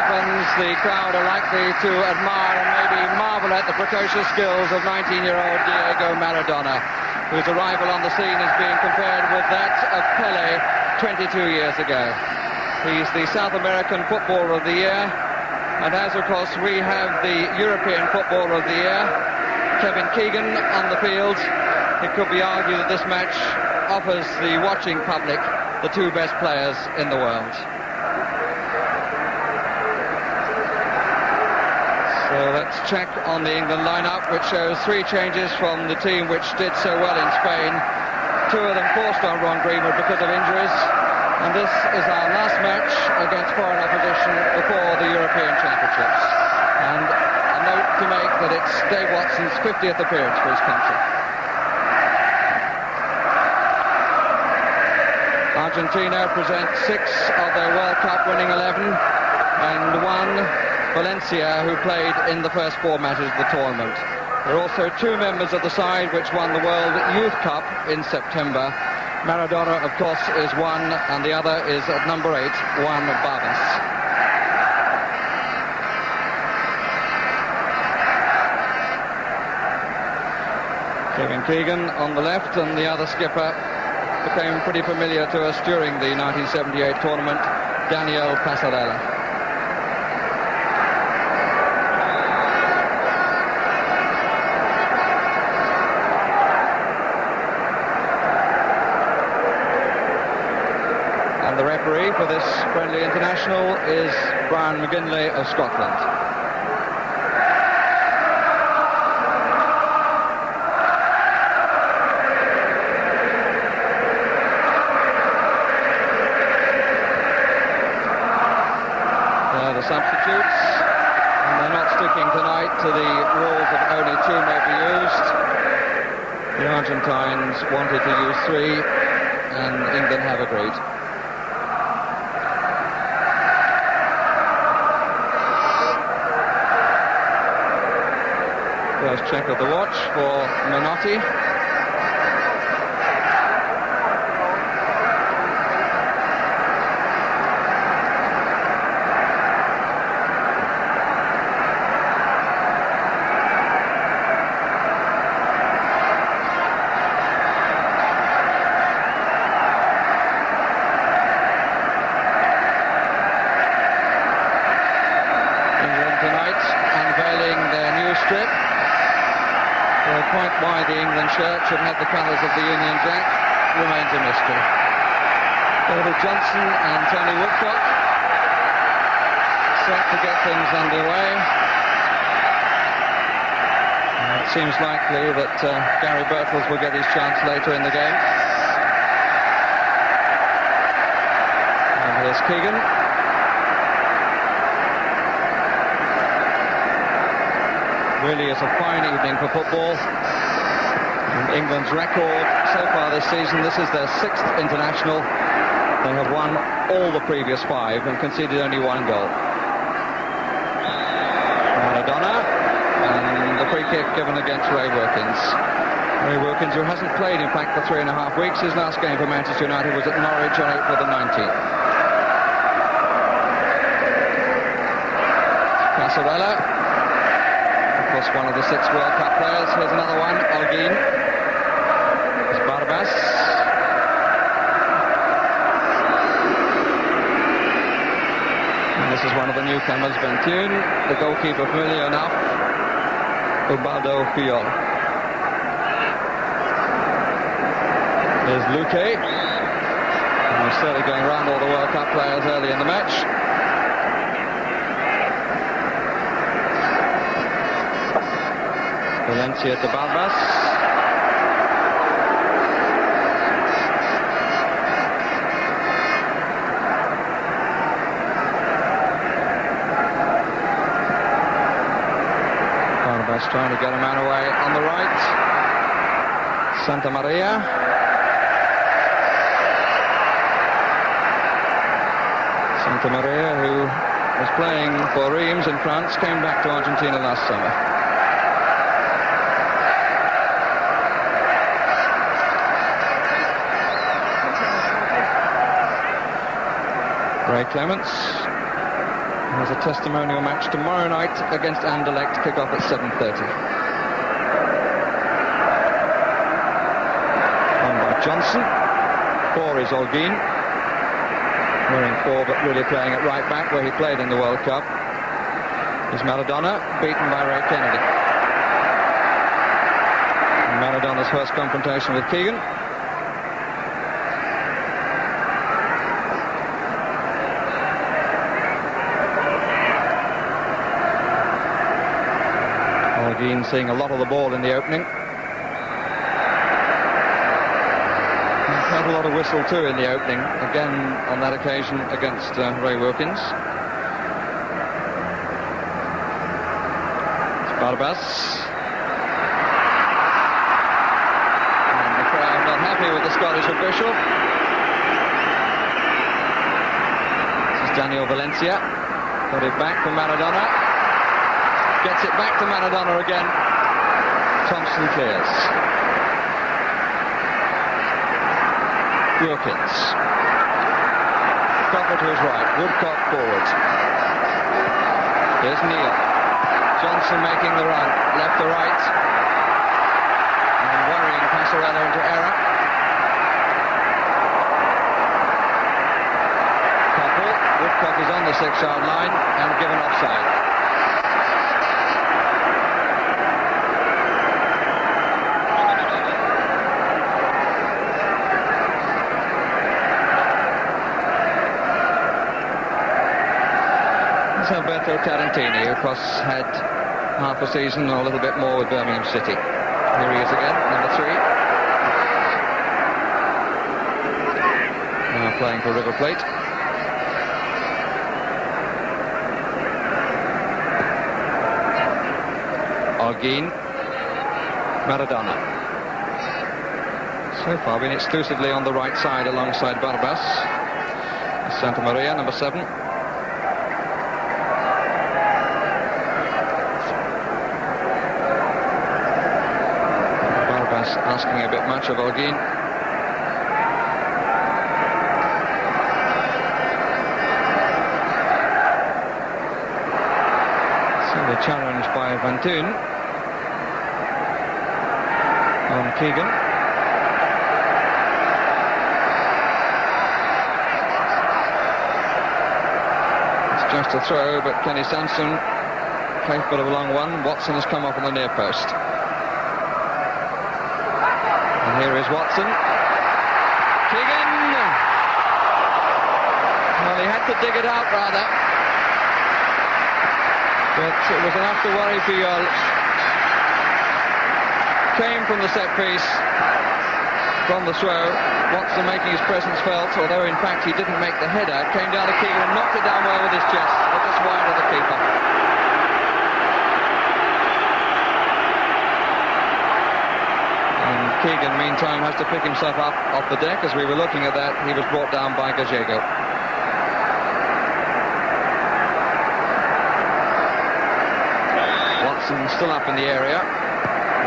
happens, the crowd are likely to admire and maybe marvel at the precocious skills of 19-year-old Diego Maradona, whose arrival on the scene is being compared with that of Pelé 22 years ago. He's the South American Footballer of the Year, and as of course we have the European Footballer of the Year, Kevin Keegan, on the field, it could be argued that this match offers the watching public the two best players in the world. So let's check on the England lineup, which shows three changes from the team which did so well in Spain. Two of them forced on Ron Greenwood because of injuries. And this is our last match against foreign opposition before the European Championships. And a note to make that it's Dave Watson's 50th appearance for his country. Argentina present 6 of their World Cup winning 11 and 1 Valencia, who played in the first 4 matches of the tournament. There are also 2 members of the side which won the World Youth Cup in September. Maradona, of course, is one, and the other is at number 8, Juan Barbas. Kevin Keegan on the left, and the other skipper became pretty familiar to us during the 1978 tournament, Daniel Passarella. The referee for this friendly international is Brian McGinley of Scotland. There are the substitutes, and they're not sticking tonight to the rules of only 2 may be used. The Argentines wanted to use 3, and England have agreed. First check of the watch for Menotti. England tonight unveiling their new strip. Quite why the England shirt should have the colours of the Union Jack remains a mystery. David Johnson and Tony Woodcock set to get things underway. It seems likely that Gary Birtles will get his chance later in the game. And here's Keegan. Really is a fine evening for football. And England's record so far this season, this is their 6th international. They have won all the previous 5 and conceded only 1 goal. Maradona, and the free kick given against Ray Wilkins. Ray Wilkins, who hasn't played, in fact, for 3.5 weeks. His last game for Manchester United was at Norwich on April the 19th. Passarella. One of the 6 World Cup players. Here's another one, Alguin. There's Barbas. And this is one of the newcomers, Bentune. The goalkeeper, familiar enough, Ubaldo Fiol. There's Luque. And he's certainly going around all the World Cup players early in the match. Valencia to Barbas. Barbas trying to get a man away on the right. Santa Maria. Santa Maria, who was playing for Reims in France, came back to Argentina last summer. Ray Clements. There's a testimonial match tomorrow night against Anderlecht, kick-off at 7:30. Won by Johnson. 4 is Olguin. Wearing 4 but really playing at right back where he played in the World Cup. Is Maradona, beaten by Ray Kennedy. And Maradona's first confrontation with Keegan. Olguin seeing a lot of the ball in the opening. Quite a lot of whistle too in the opening, again on that occasion against Ray Wilkins. It's Barbas. And the crowd not happy with the Scottish official. This is Daniel Valencia. Got it back from Maradona. Gets it back to Maradona again. Thompson clears. Wilkins. Copper to his right. Woodcock forward. Here's Neal. Johnson making the run. Left to right. And worrying Passarello into error. Couple. Woodcock is on the 6-yard line and given offside. Alberto Tarantini, who of course had half a season or a little bit more with Birmingham City. Here he is again, number 3. Now playing for River Plate. Olguin. Maradona. So far been exclusively on the right side alongside Barbas. Santa Maria, number 7. Asking a bit much of Olguin. So the challenge by Van Toon on Keegan. It's just a throw, but Kenny Sansom capable of a long one. Watson has come up on the near post. Here is Watson. Keegan! Well, he had to dig it out, rather. But it was enough to worry Puyol. Came from the set piece, from the throw. Watson making his presence felt, although in fact he didn't make the header. Came down to Keegan and knocked it down well with his chest, but just wide of the keeper. Keegan, meantime, has to pick himself up off the deck. As we were looking at that, he was brought down by Gallego. Watson still up in the area.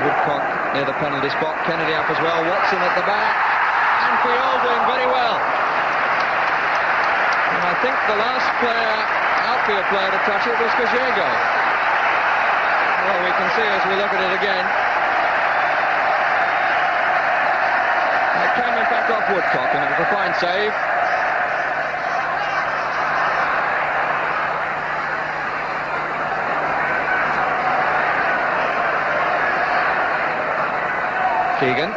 Woodcock near the penalty spot. Kennedy up as well. Watson at the back. And Puyol doing very well. And I think the last outfield player to touch it was Gallego. Well, we can see as we look at it again. Came in fact off Woodcock, and it was a fine save. Keegan.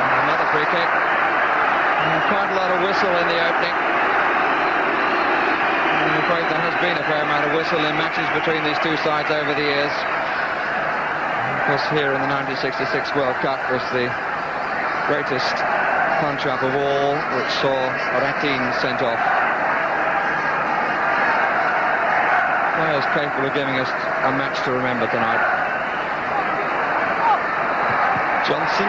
And another free kick. And quite a lot of whistle in the opening. And I'm afraid there has been a fair amount of whistle in matches between these two sides over the years. Of course, here in the 1966 World Cup was the greatest punch-up of all, which saw Ratin sent off. Players capable of giving us a match to remember tonight. Johnson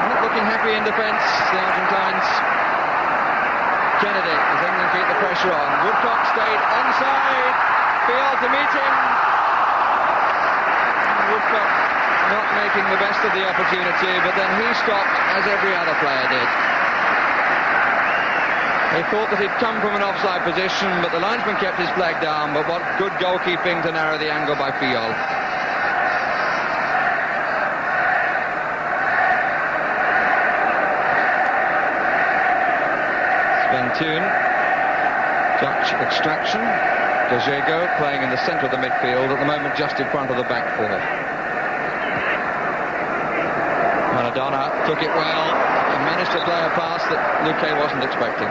not looking happy in defence, the Argentines. Kennedy, as England keep the pressure on. Woodcock stayed onside. Field to meet him. Woodcock not making the best of the opportunity, but then he stopped as every other player did. He thought that he'd come from an offside position, but the linesman kept his flag down. But what good goalkeeping to narrow the angle by Fiol. Sventun, Dutch extraction. Gallego playing in the centre of the midfield, at the moment just in front of the back four. Maradona took it well and managed to play a pass that Luque wasn't expecting.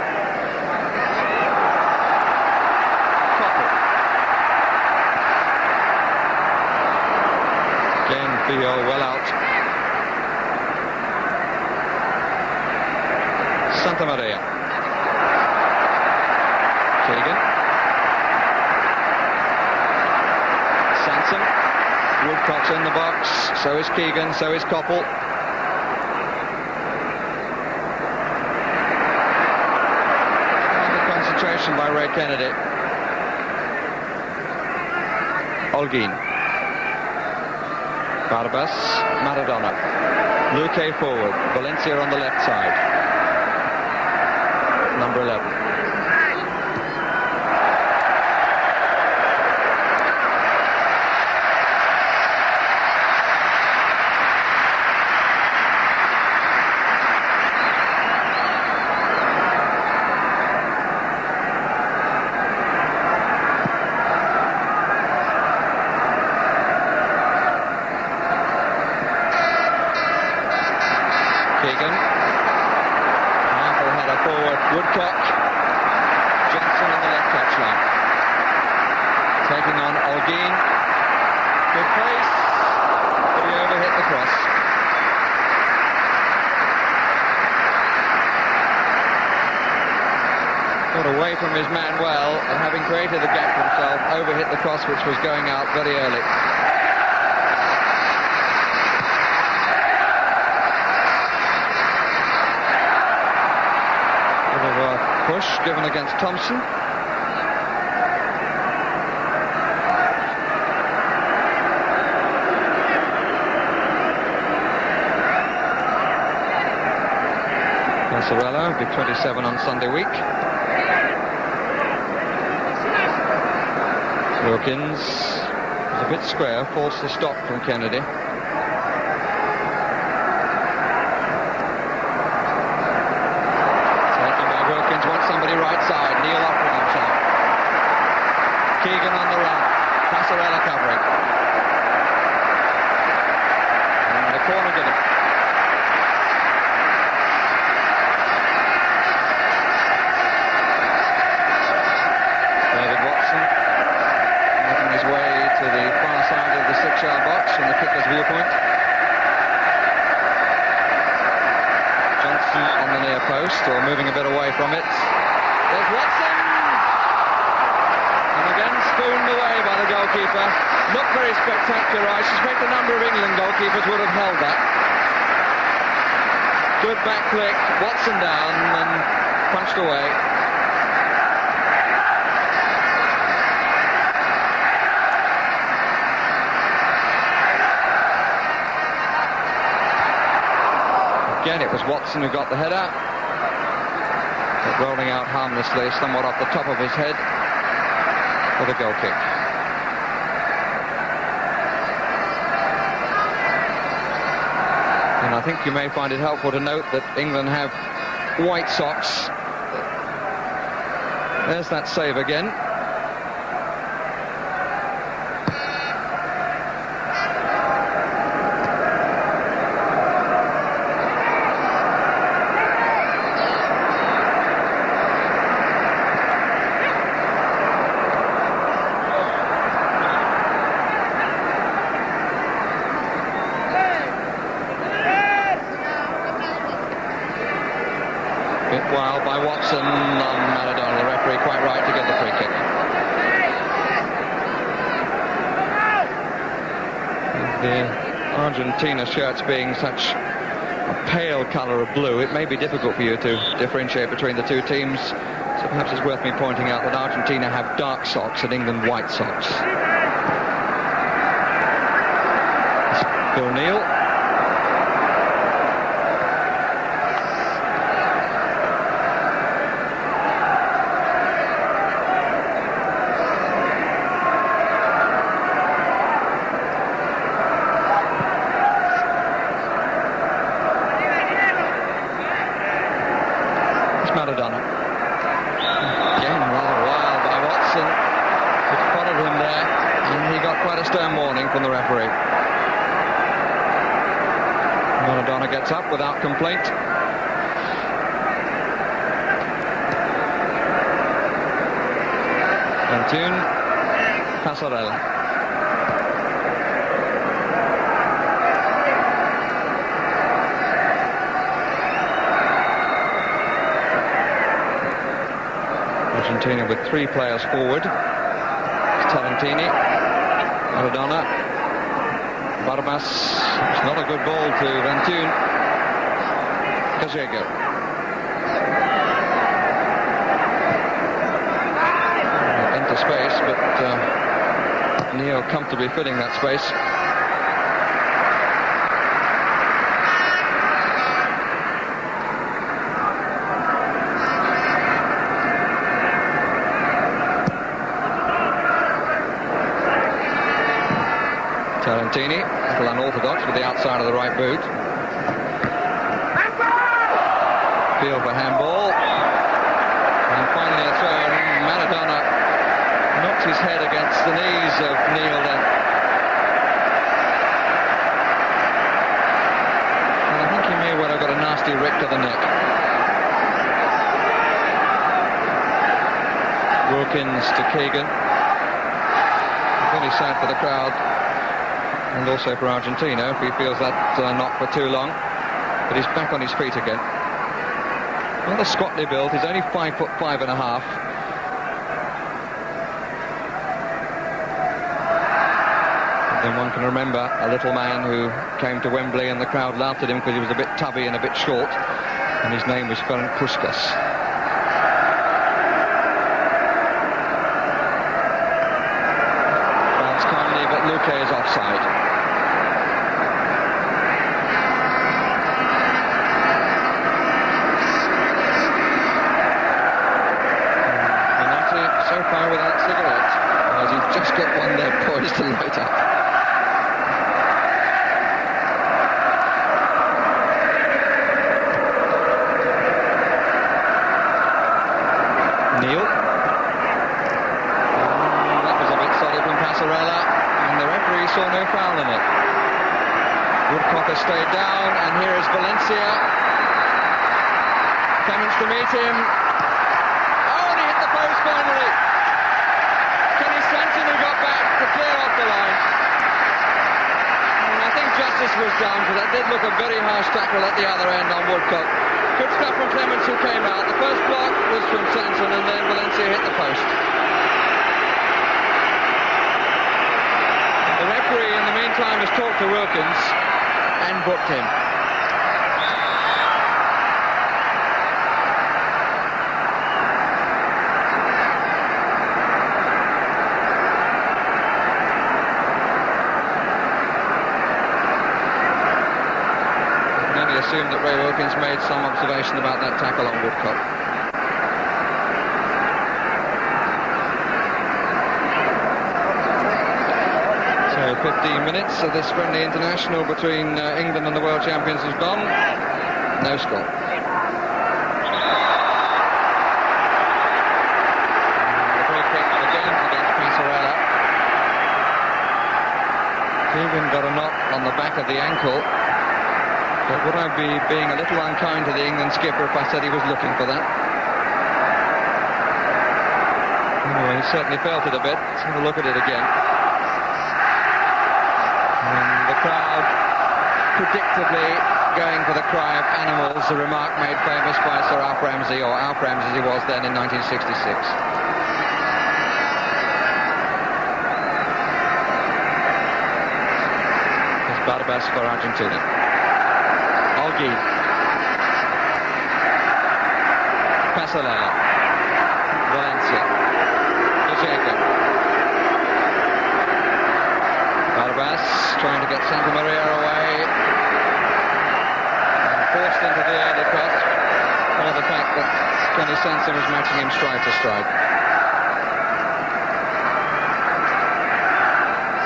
Again, Fiol well out. Santa Maria. Keegan. Sanson. Woodcock's in the box. So is Keegan. So is Koppel. Concentration by Ray Kennedy. Holguin. Barbas. Maradona. Luque forward. Valencia on the left side. Number 11. Keegan. Powerful header forward. Woodcock. Johnson on the left touchline. Taking on Holguin. Good pace. But he overhit the cross. Got away from his man well, and having created the gap for himself, overhit the cross which was going out very early. Push given against Thompson. Cancelo will be 27 on Sunday week. Wilkins is a bit square, forced the stop from Kennedy. Somebody right side, Neil offering himself. Keegan on the run. Passarella covering. And the corner given. David Watson making his way to the far side of the 6-yard box from the kicker's viewpoint. Johnson on the near post, or moving a bit away from it. There's Watson! And again spooned away by the goalkeeper. Not very spectacular. I suspect a number of England goalkeepers would have held that. Good back flick. Watson down and punched away. Again, it was Watson who got the header. But rolling out harmlessly, somewhat off the top of his head for the goal kick. And I think you may find it helpful to note that England have white socks. There's that save again. Wild by Watson on Maradona, the referee quite right to get the free kick. The Argentina shirts being such a pale colour of blue, it may be difficult for you to differentiate between the two teams, so perhaps it's worth me pointing out that Argentina have dark socks and England white socks. Bill Neal. Maradona. Again, rather wild by Watson, who spotted him there, and he got quite a stern warning from the referee. Maradona gets up without complaint. Ventune, Passarella. Argentina with 3 players forward. Tarantini, Maradona, Barbas. It's not a good ball to Ventune. Gallego. Into space, but Neo comfortably filling that space. Tarantini, a little unorthodox with the outside of the right boot. Field for handball. And finally a throw. Maradona knocked his head against the knees of Neil then. And I think he may well have got a nasty rick to the neck. Wilkins to Keegan. Very sad for the crowd. And also for Argentina, if he feels that knock for too long. But he's back on his feet again. Not a squatly build, he's only 5'5.5". Then one can remember a little man who came to Wembley and the crowd laughed at him because he was a bit tubby and a bit short, and his name was Ferenc Puskas. Bounce kindly, but Luque is offside. So far without cigarettes, as he's just got one there poised to light up. Neil. That was a bit solid from Passarella, and the referee saw no foul in it. Woodcock has stayed down, and here is Valencia. Clements to meet him. Finally, Kenny Sanson, who got back to clear off the line. And I think justice was done, because that did look a very harsh tackle at the other end on Woodcock. Good stuff from Clements, who came out. The first block was from Sanson, and then Valencia hit the post. The referee, in the meantime, has talked to Wilkins and booked him. Assume that Ray Wilkins made some observation about that tackle on Woodcock. So 15 minutes of this friendly international between England and the world champions has gone. No score. The free kick again against Passarella. Keegan got a knock on the back of the ankle. But would I be being a little unkind to the England skipper if I said he was looking for that? Anyway, he certainly felt it a bit. Let's have a look at it again. And the crowd predictably going for the cry of animals, a remark made famous by Sir Alf Ramsey, or Alf Ramsey as he was then in 1966. It's Barbas for Argentina. Olgi. Passarella. Valencia. Gallego. Barbas trying to get Santa Maria away. And forced into the early cut by the fact that Kenny Sanson was matching him stride to stride.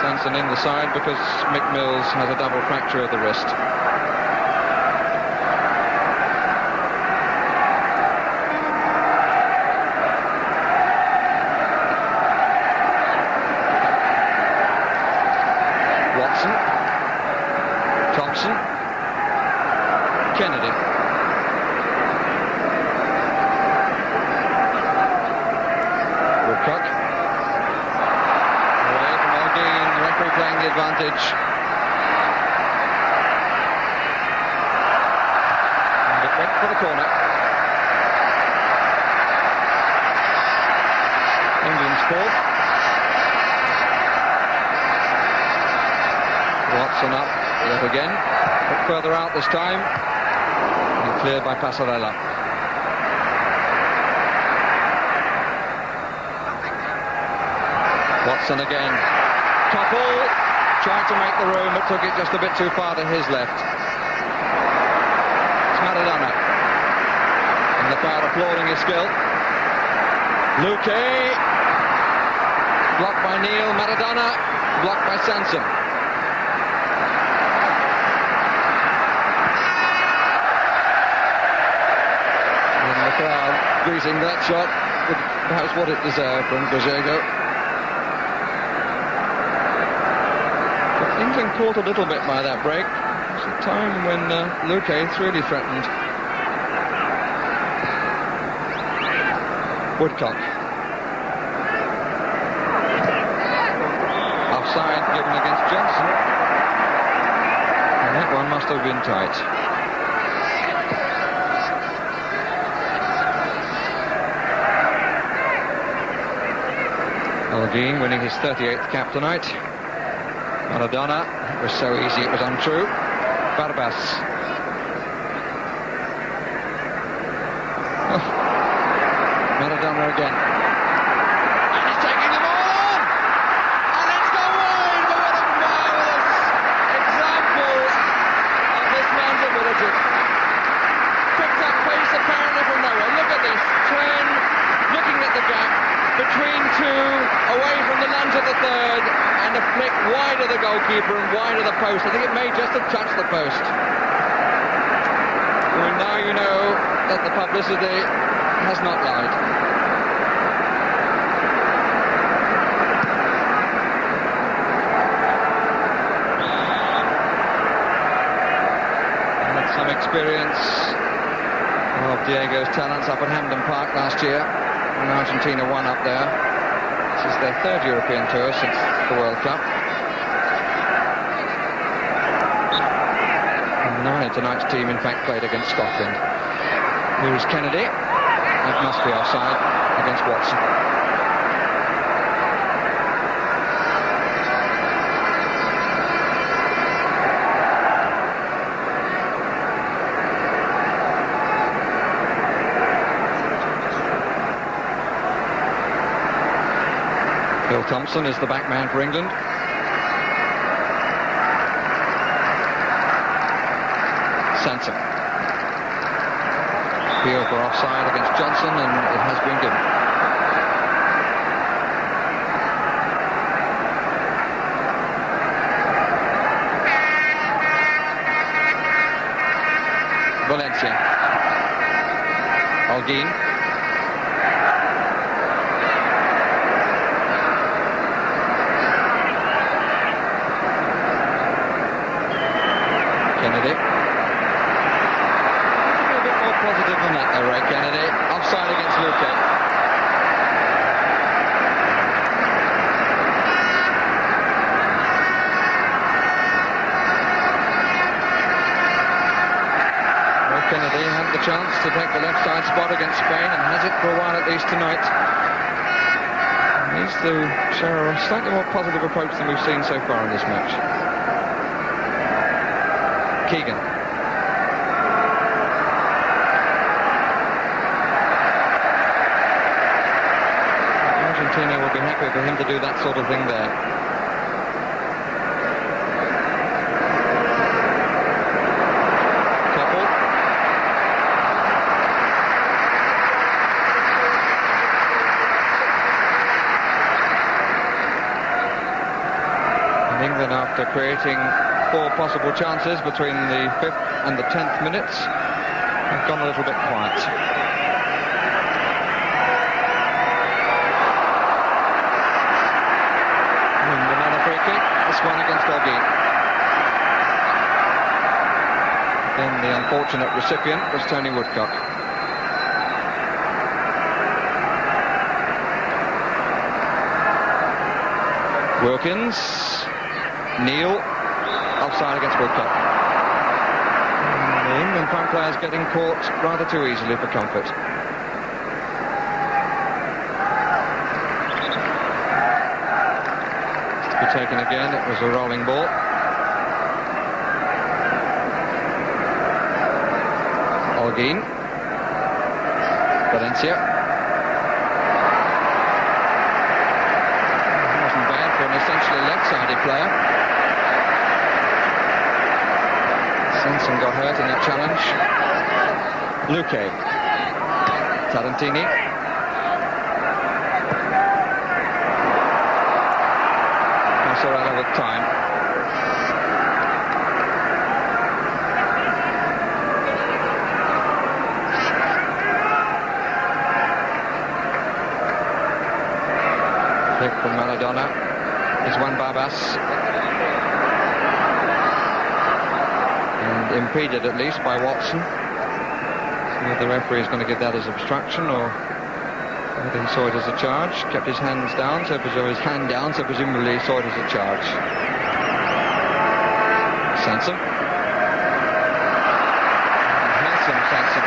Sanson in the side because Mick Mills has a double fracture of the wrist. Kennedy. Woodcock. Away from Aldine, the referee playing the advantage. And it went for the corner. England's fourth. Watson up yet again, but further out this time, and cleared by Passarella. Watson again. Topple tried to make the room, but took it just a bit too far to his left. It's Maradona, and the crowd applauding his skill. Luque, blocked by Neil. Maradona, blocked by Sansom. Crowd greeting that shot with perhaps what it deserved from Gallego. But England caught a little bit by that break. It was a time when Luque really threatened. Woodcock. Offside given against Johnson. And that one must have been tight. Aldine winning his 38th cap tonight. Maradona, it was so easy it was untrue. Barbas. Oh. Maradona again. And he's taking the ball on! And it's gone wide, but what a marvellous example of this man's ability. Picked up pace apparently from nowhere. Look at this. Turn, looking at the gap. Between two, away from the lunge of the third, and a flick wide of the goalkeeper and wide of the post. I think it may just have touched the post. Well, now you know that the publicity has not lied. I had some experience of Diego's talents up at Hampden Park last year, when Argentina won up there. This is their third European tour since the World Cup. And 9 of tonight's team, in fact, played against Scotland. Here is Kennedy. That must be offside against Watson. Bill Thompson is the back man for England. Sansom. Appeal for offside against Johnson, and it has been given. Valencia. Aldine. Kennedy. A bit more positive than that though, Ray Kennedy. Offside against Luque. Ray Kennedy had the chance to take the left side spot against Spain and has it for a while at least tonight. He needs to show a slightly more positive approach than we've seen so far in this match. Keegan. Argentina will be happy for him to do that sort of thing there. Couple. And England, after creating 4 possible chances between the 5th and the 10th minutes, have gone a little bit quiet. And another free kick, this one against Aldine. Then the unfortunate recipient was Tony Woodcock. Wilkins, Neil, offside against Woodcock. And the England front players getting caught rather too easily for comfort. To be taken again, it was a rolling ball. Holguin, Valencia. Wasn't bad for an essentially left-sided player. Sanson got hurt in that challenge. Luque, Tarantini. Passarella with time. Pick from Maradona is Juan Barbas, and impeded at least by Watson. So whether the referee is going to give that as obstruction or whether he saw it as a charge. Kept his hands down, so his hand down, so presumably he saw it as a charge. Sanson. Handsome Sanson.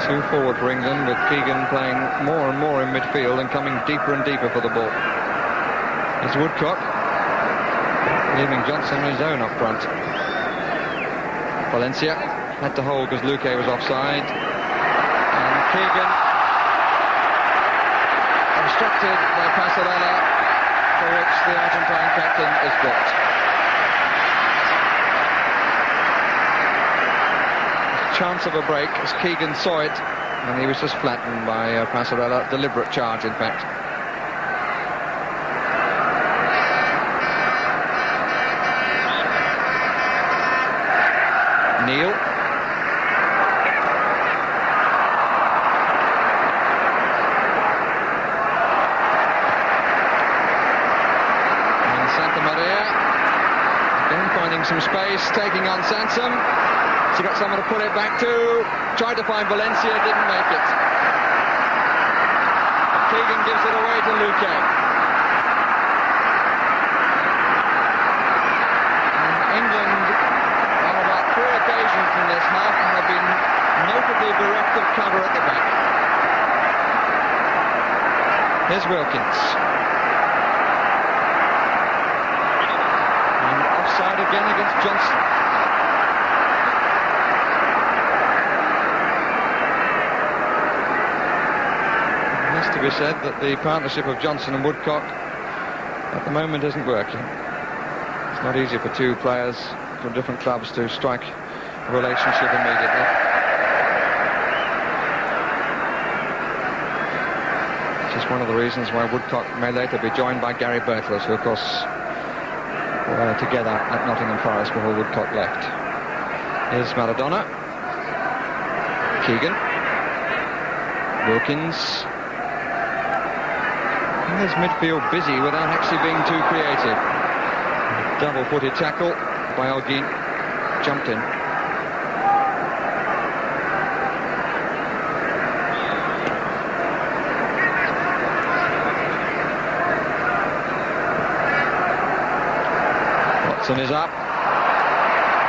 Two forward for England, with Keegan playing more and more in midfield and coming deeper and deeper for the ball. It's Woodcock, leaving Johnson on his own up front. Valencia had to hold because Luque was offside. And Keegan obstructed by Passarella, for which the Argentine captain is booked. Chance of a break as Keegan saw it, and he was just flattened by Passarella. Deliberate charge, in fact. Neil. And Santa Maria again finding some space, taking on Sansom. He got someone to put it back to. Tried to find Valencia, didn't make it. Keegan gives it away to Luque. England, on about 4 occasions in this half, have been notably bereft of cover at the back. Here's Wilkins. And offside again against Johnson. To be said that the partnership of Johnson and Woodcock at the moment isn't working. It's not easy for two players from different clubs to strike a relationship immediately. It's just one of the reasons why Woodcock may later be joined by Gary Birtles, who of course were together at Nottingham Forest before Woodcock left. Here's Maradona. Keegan. Wilkins. There's midfield busy without actually being too creative. Double-footed tackle by Holguin. Jumped in. Watson is up.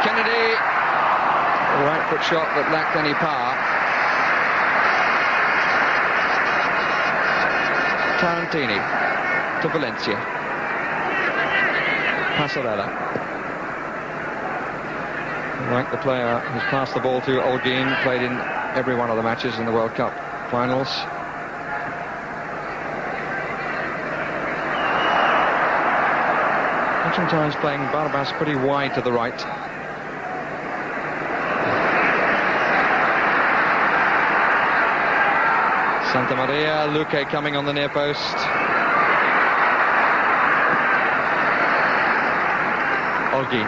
Kennedy. A right foot shot that lacked any power. Tarantini to Valencia. Passarella. Like the player who's passed the ball to Holguin, played in every one of the matches in the World Cup finals. Argentine's playing Barbas pretty wide to the right. Santa Maria, Luque coming on the near post. Olgi.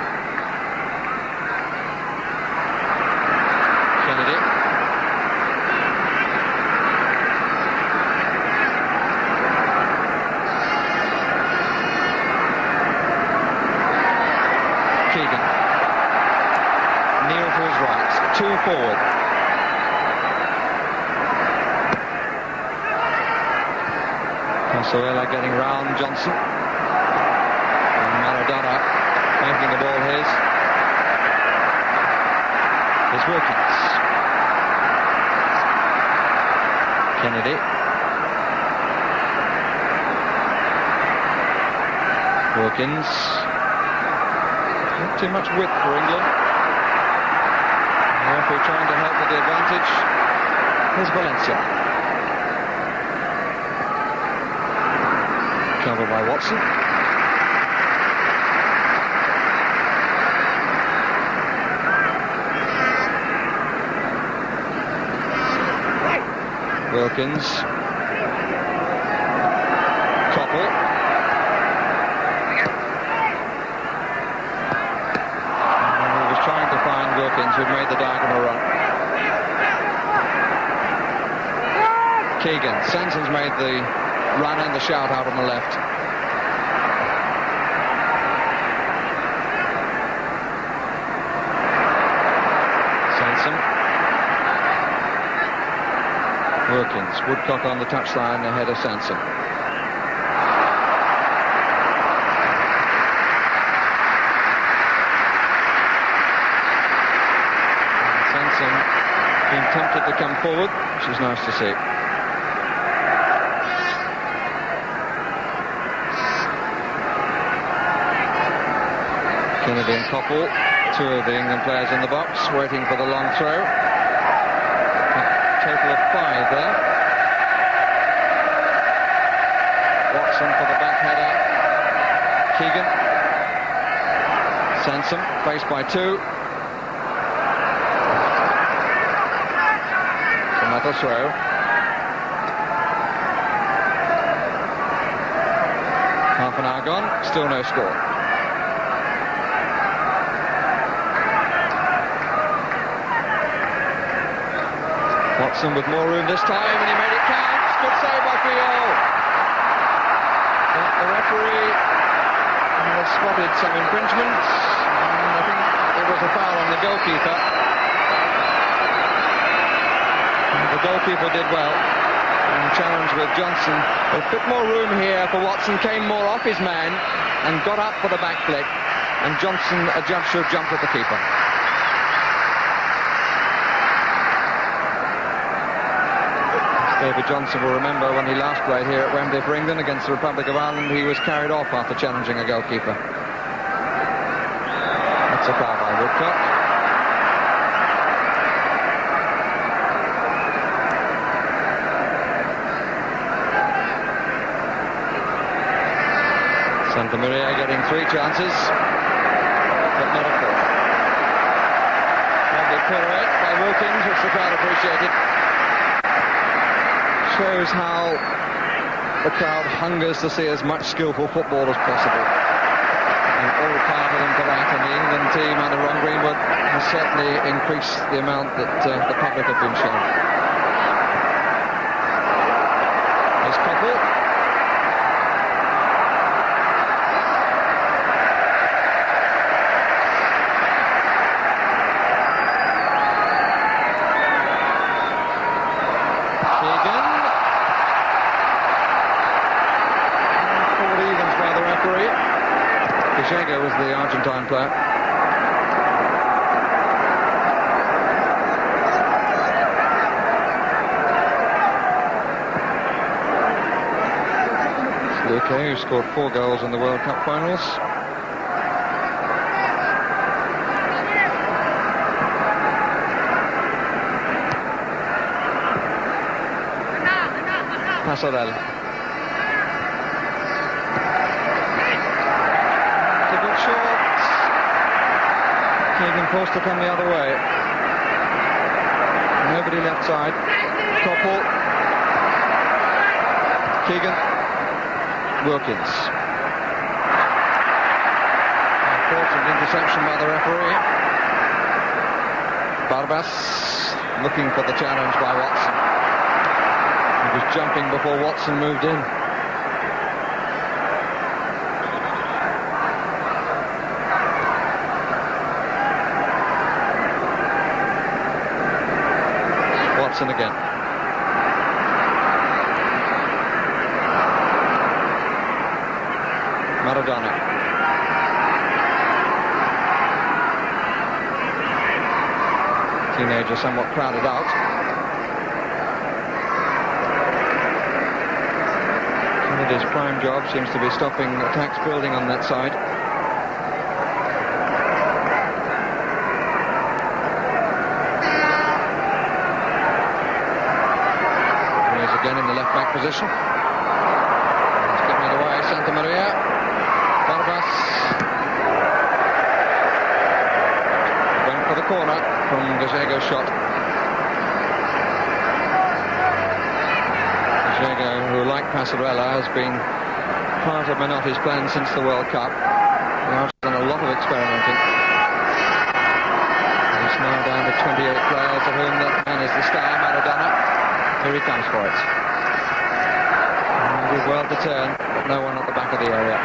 Kennedy. Keegan. Neil to his right. 2 forward. Casoela getting round Johnson. And Maradona making the ball his. Here's Wilkins. Kennedy. Wilkins. Not too much width for England. The referee trying to help with the advantage. Here's Valencia. Covered by Watson. Wilkins. Koppel. He was trying to find Wilkins, who'd made the diagonal run. Keegan. Sanson's made the run and the shout out on the left. Sanson. Wilkins. Woodcock on the touchline ahead of Sanson. Sanson being tempted to come forward, which is nice to see. Kennedy and Koppel, 2 of the England players in the box, waiting for the long throw. A total of 5 there. Watson for the back header. Keegan. Sanson, faced by 2. Another throw. Half an hour gone, still no score. Watson with more room this time, and he made it count. Good save by Fiol. But the referee has spotted some infringement, and I think it was a foul on the goalkeeper. And the goalkeeper did well, and challenged with Johnson. A bit more room here for Watson, came more off his man, and got up for the back flick, and Johnson adjudged to have jumped at the keeper. David Johnson will remember when he last played here at Wembley for England against the Republic of Ireland, he was carried off after challenging a goalkeeper. That's a foul by Woodcock. Santa Maria getting 3 chances, but not a fourth. Lovely pirouette by Wilkins, which the crowd appreciated. Shows how the crowd hungers to see as much skillful football as possible. And all part of them for that, and the England team under Ron Greenwood has certainly increased the amount that the public have been shown. There's Koppel. Diego was the Argentine player. Luque, who scored 4 goals in the World Cup finals. Pasarell. Keegan forced to come the other way. Nobody left side. Koppel. Keegan. Wilkins. Important interception by the referee. Barbas looking for the challenge by Watson. He was jumping before Watson moved in. Watson again. Maradona. Teenager somewhat crowded out. Kennedy's prime job seems to be stopping attacks building on that side. He's again in the left back position. He's giving it away, Santa Maria. Barbas went for the corner from Gagego's shot. Gagego, who like Passarella, has been part of Menotti's plan since the World Cup. He's done a lot of experimenting. He's now down to 28 players, of whom that man is the star, Maradona. Here he comes for it. He did well to turn, but no one at the back of the area.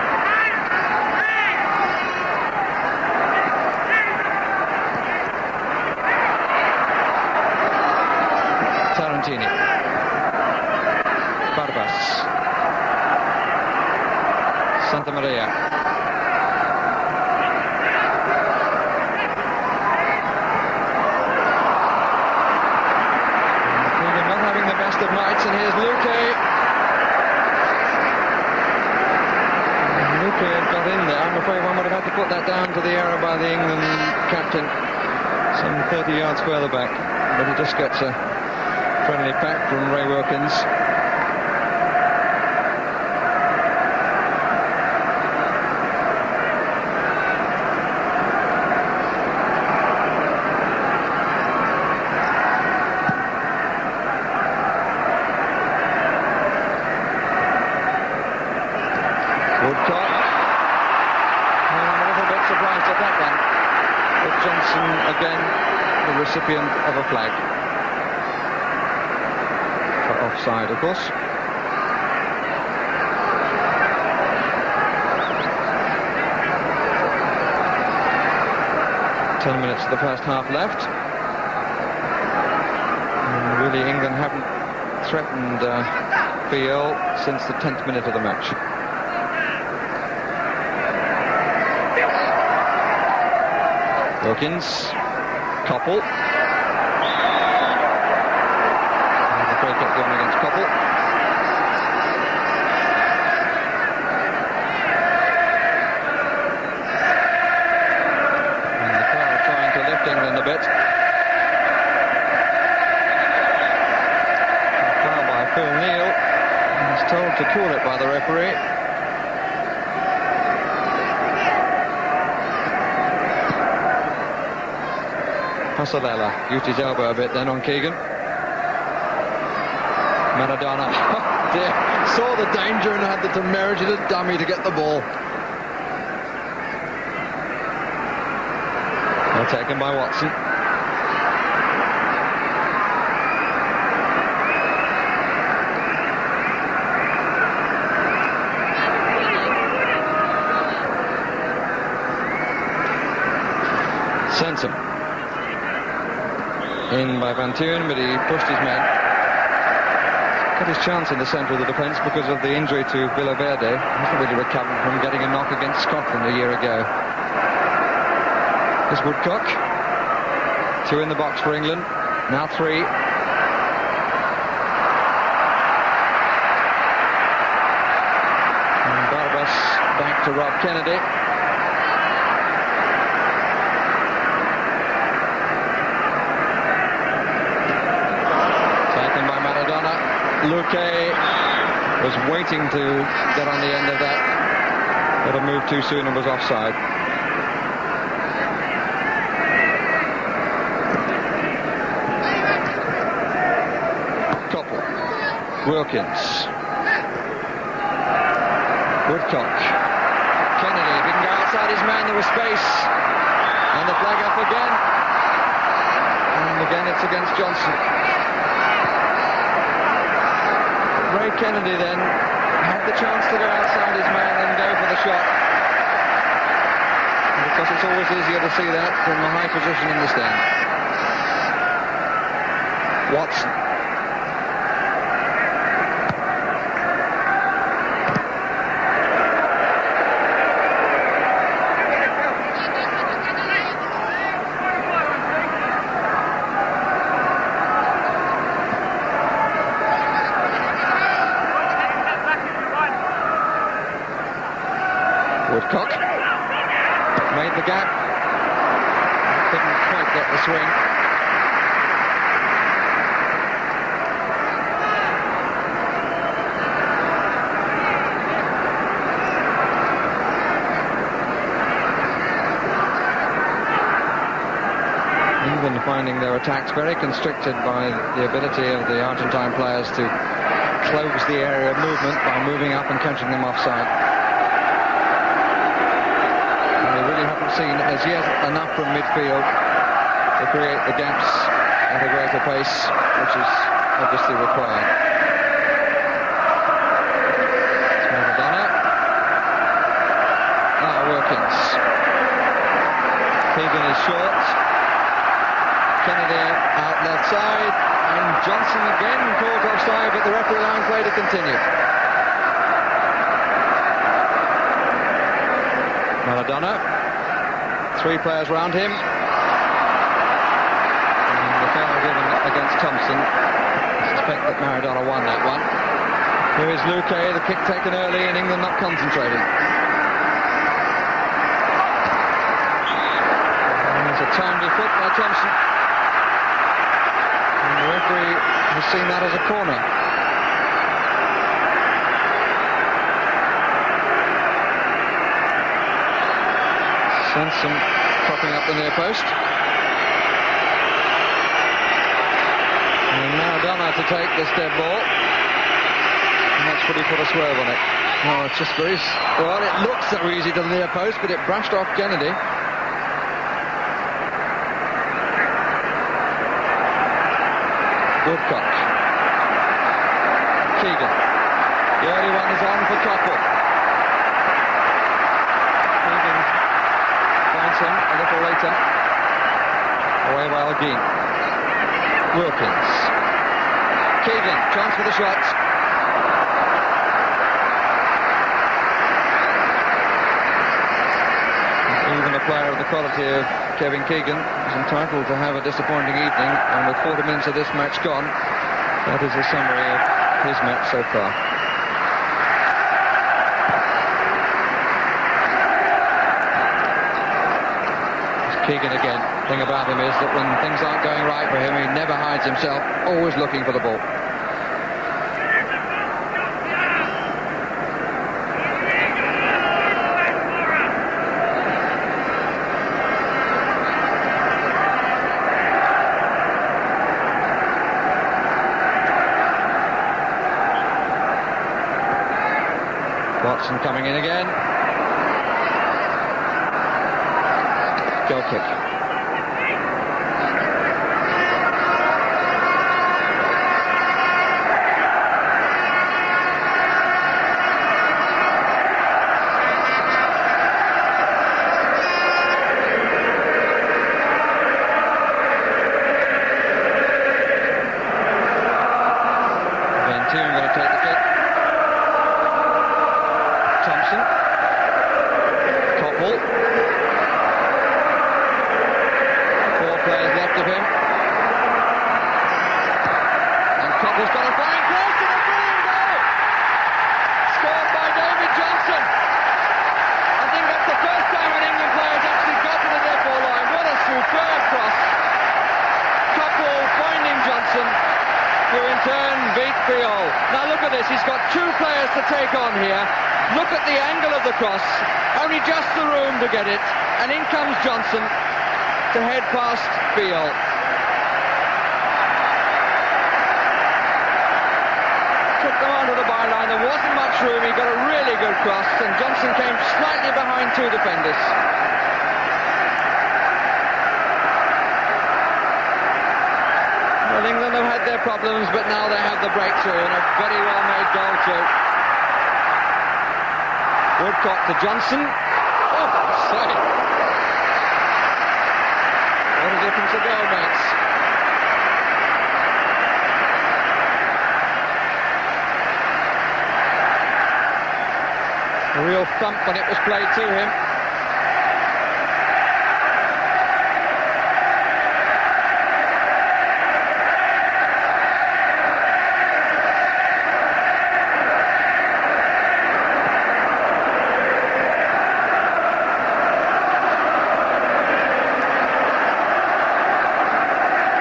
Tarantini. Barbas. Santa Maria. England not having the best of nights, and here's Luque. Luque had got in there. I'm afraid one would have had to put that down to the error by the England captain, some 30 yards further back, but he just gets a friendly pack from Ray Wilkins. Woodcock. I'm a little bit surprised at that one. But Johnson again the recipient of a flag. Offside, of course. Ten minutes of the first half left. And really, England haven't threatened PL since the 10th minute of the match. Wilkins, Koppel. Break up going against Koppel. And the crowd trying to lift England a bit. A foul by Phil Neal. He's told to call it by the referee. Passarella used his elbow a bit then on Keegan. Maradona, oh dear, saw the danger and had the temerity as a dummy to get the ball. Well taken by Watson. Sansom. In by Van Tuin, but he pushed his man. Got his chance in the centre of the defence because of the injury to Villaverde. He hasn't really recovered from getting a knock against Scotland a year ago. There's Woodcock. Two in the box for England. Now three. And Barbas back to Rob Kennedy. Luque was waiting to get on the end of that, but a move too soon and was offside. Koppel, Wilkins, Woodcock, Kennedy didn't go outside. outside his man, there was space. And the flag up again. And again it's against Johnson. Ray Kennedy then had the chance to go outside his man and go for the shot. And because it's always easier to see that from a high position in the stand. Watson. Woodcock made the gap, couldn't quite get the swing. England finding their attacks very constricted by the ability of the Argentine players to close the area of movement by moving up and catching them offside. Seen as yet enough from midfield to create the gaps at a greater pace, which is obviously required. It's Maradona. Wilkins. Keegan is short. Kennedy out left side, and Johnson again caught offside, but the referee allows play to continue. Maradona. Three players round him. And the foul given against Thompson. I suspect that Maradona won that one. Here is Luque, the kick taken early, and England not concentrating. And there's a timely foot by Thompson. And the referee has seen that as a corner. Sansom propping up the near post. And Maradona to take this dead ball. And that's what he put a swerve on it. Oh, it's just very... Well, it looks so easy to the near post, but it brushed off Kennedy. Woodcock. Keegan. The early one is on for Coppell. Him a little later, away by Alguin. Wilkins. Keegan, chance for the shot. Even a player of the quality of Kevin Keegan is entitled to have a disappointing evening, and with 40 minutes of this match gone, that is a summary of his match so far. Keegan again. The thing about him is that when things aren't going right for him, he never hides himself, always looking for the ball. Watson coming in again. Goal kick. Ventura going to take the kick. Thompson. Coppell. Players left of him, and Coppell's got a fine cross to the brilliant goal, scored by David Johnson. I think that's the first time an England player has actually got to the dead ball line. What a superb cross. Coppell finding Johnson, who in turn beat Fiol. Now look at this, he's got two players to take on here. Look at the angle of the cross, only just the room to get it, and in comes Johnson to head past Fiol. Took them onto the byline. There wasn't much room. He got a really good cross, and Johnson came slightly behind two defenders. Well, England have had their problems, but now they have the breakthrough, and a very well-made goal too. Woodcock to Johnson. Oh, sorry. What a difference a goal makes. A real thump when it was played to him.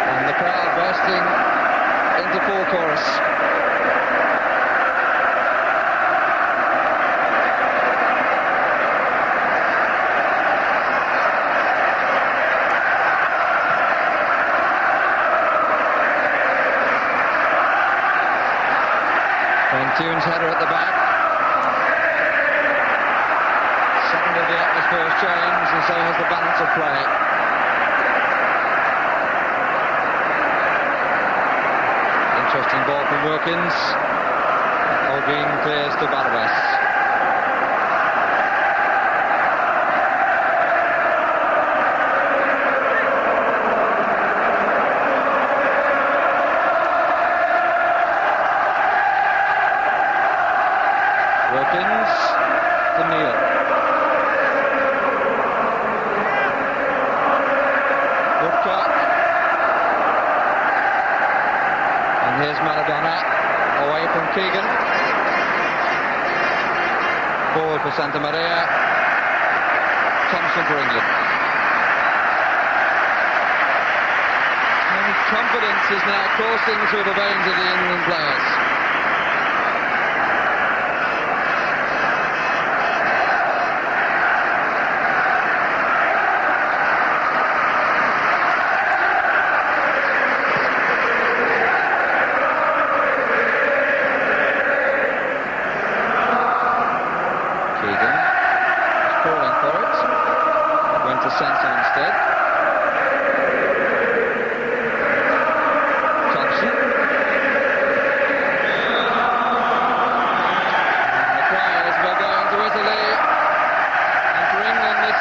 And the crowd bursting into full chorus. Tunes header at the back. Suddenly the atmosphere has changed, and so has the balance of play. Interesting ball from Wilkins. Holguin clears to Barbas. Wilkins to Neil. Woodcock. And here's Maradona away from Keegan. Forward for Santa Maria. Thompson for England. And confidence is now coursing through the veins of the England players. Sanson instead. Thompson. And the cries were going to Italy. And for England, this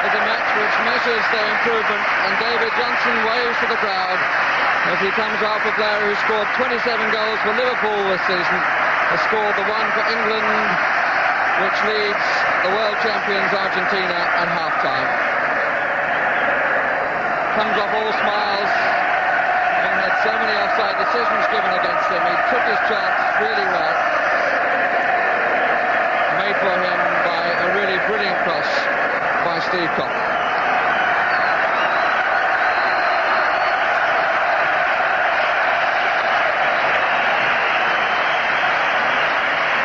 is a match which measures their improvement. And David Johnson waves to the crowd as he comes off a player who scored 27 goals for Liverpool this season. Has scored the one for England, which leads the world champions Argentina at half-time. Comes off all smiles, having had so many offside decisions given against him. He took his chance really well. Made for him by a really brilliant cross by Steve Copp.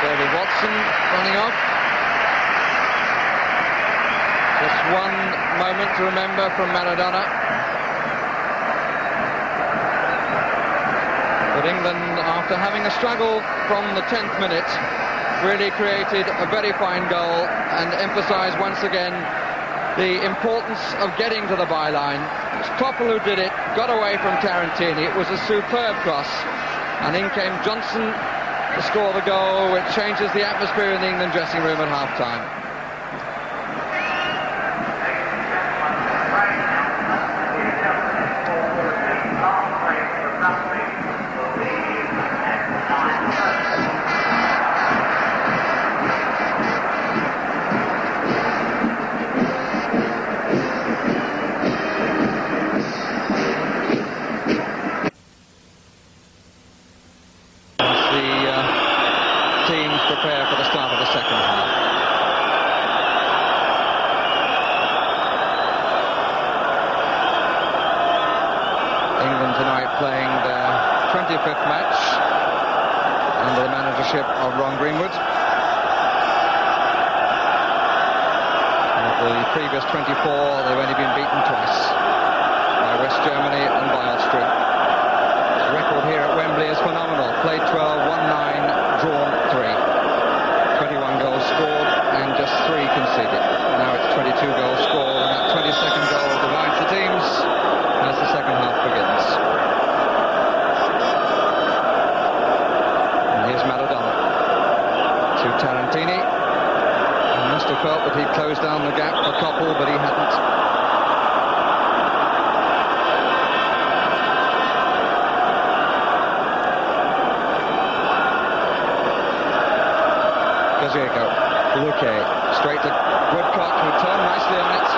David Watson running off. Just one moment to remember from Maradona. But England, after having a struggle from the 10th minute, really created a very fine goal and emphasised once again the importance of getting to the byline. It's Toppel who did it, got away from Tarantini. It was a superb cross, and in came Johnson to score the goal, which changes the atmosphere in the England dressing room at half-time. Teams prepare for the start of the second half. England tonight playing their 25th match under the managership of Ron Greenwood. Of the previous 24, they've only been beaten twice, by West Germany and by Austria. The record here at Wembley is phenomenal. Played 12, won 9, Luque, straight to Woodcock, who turned nicely on it.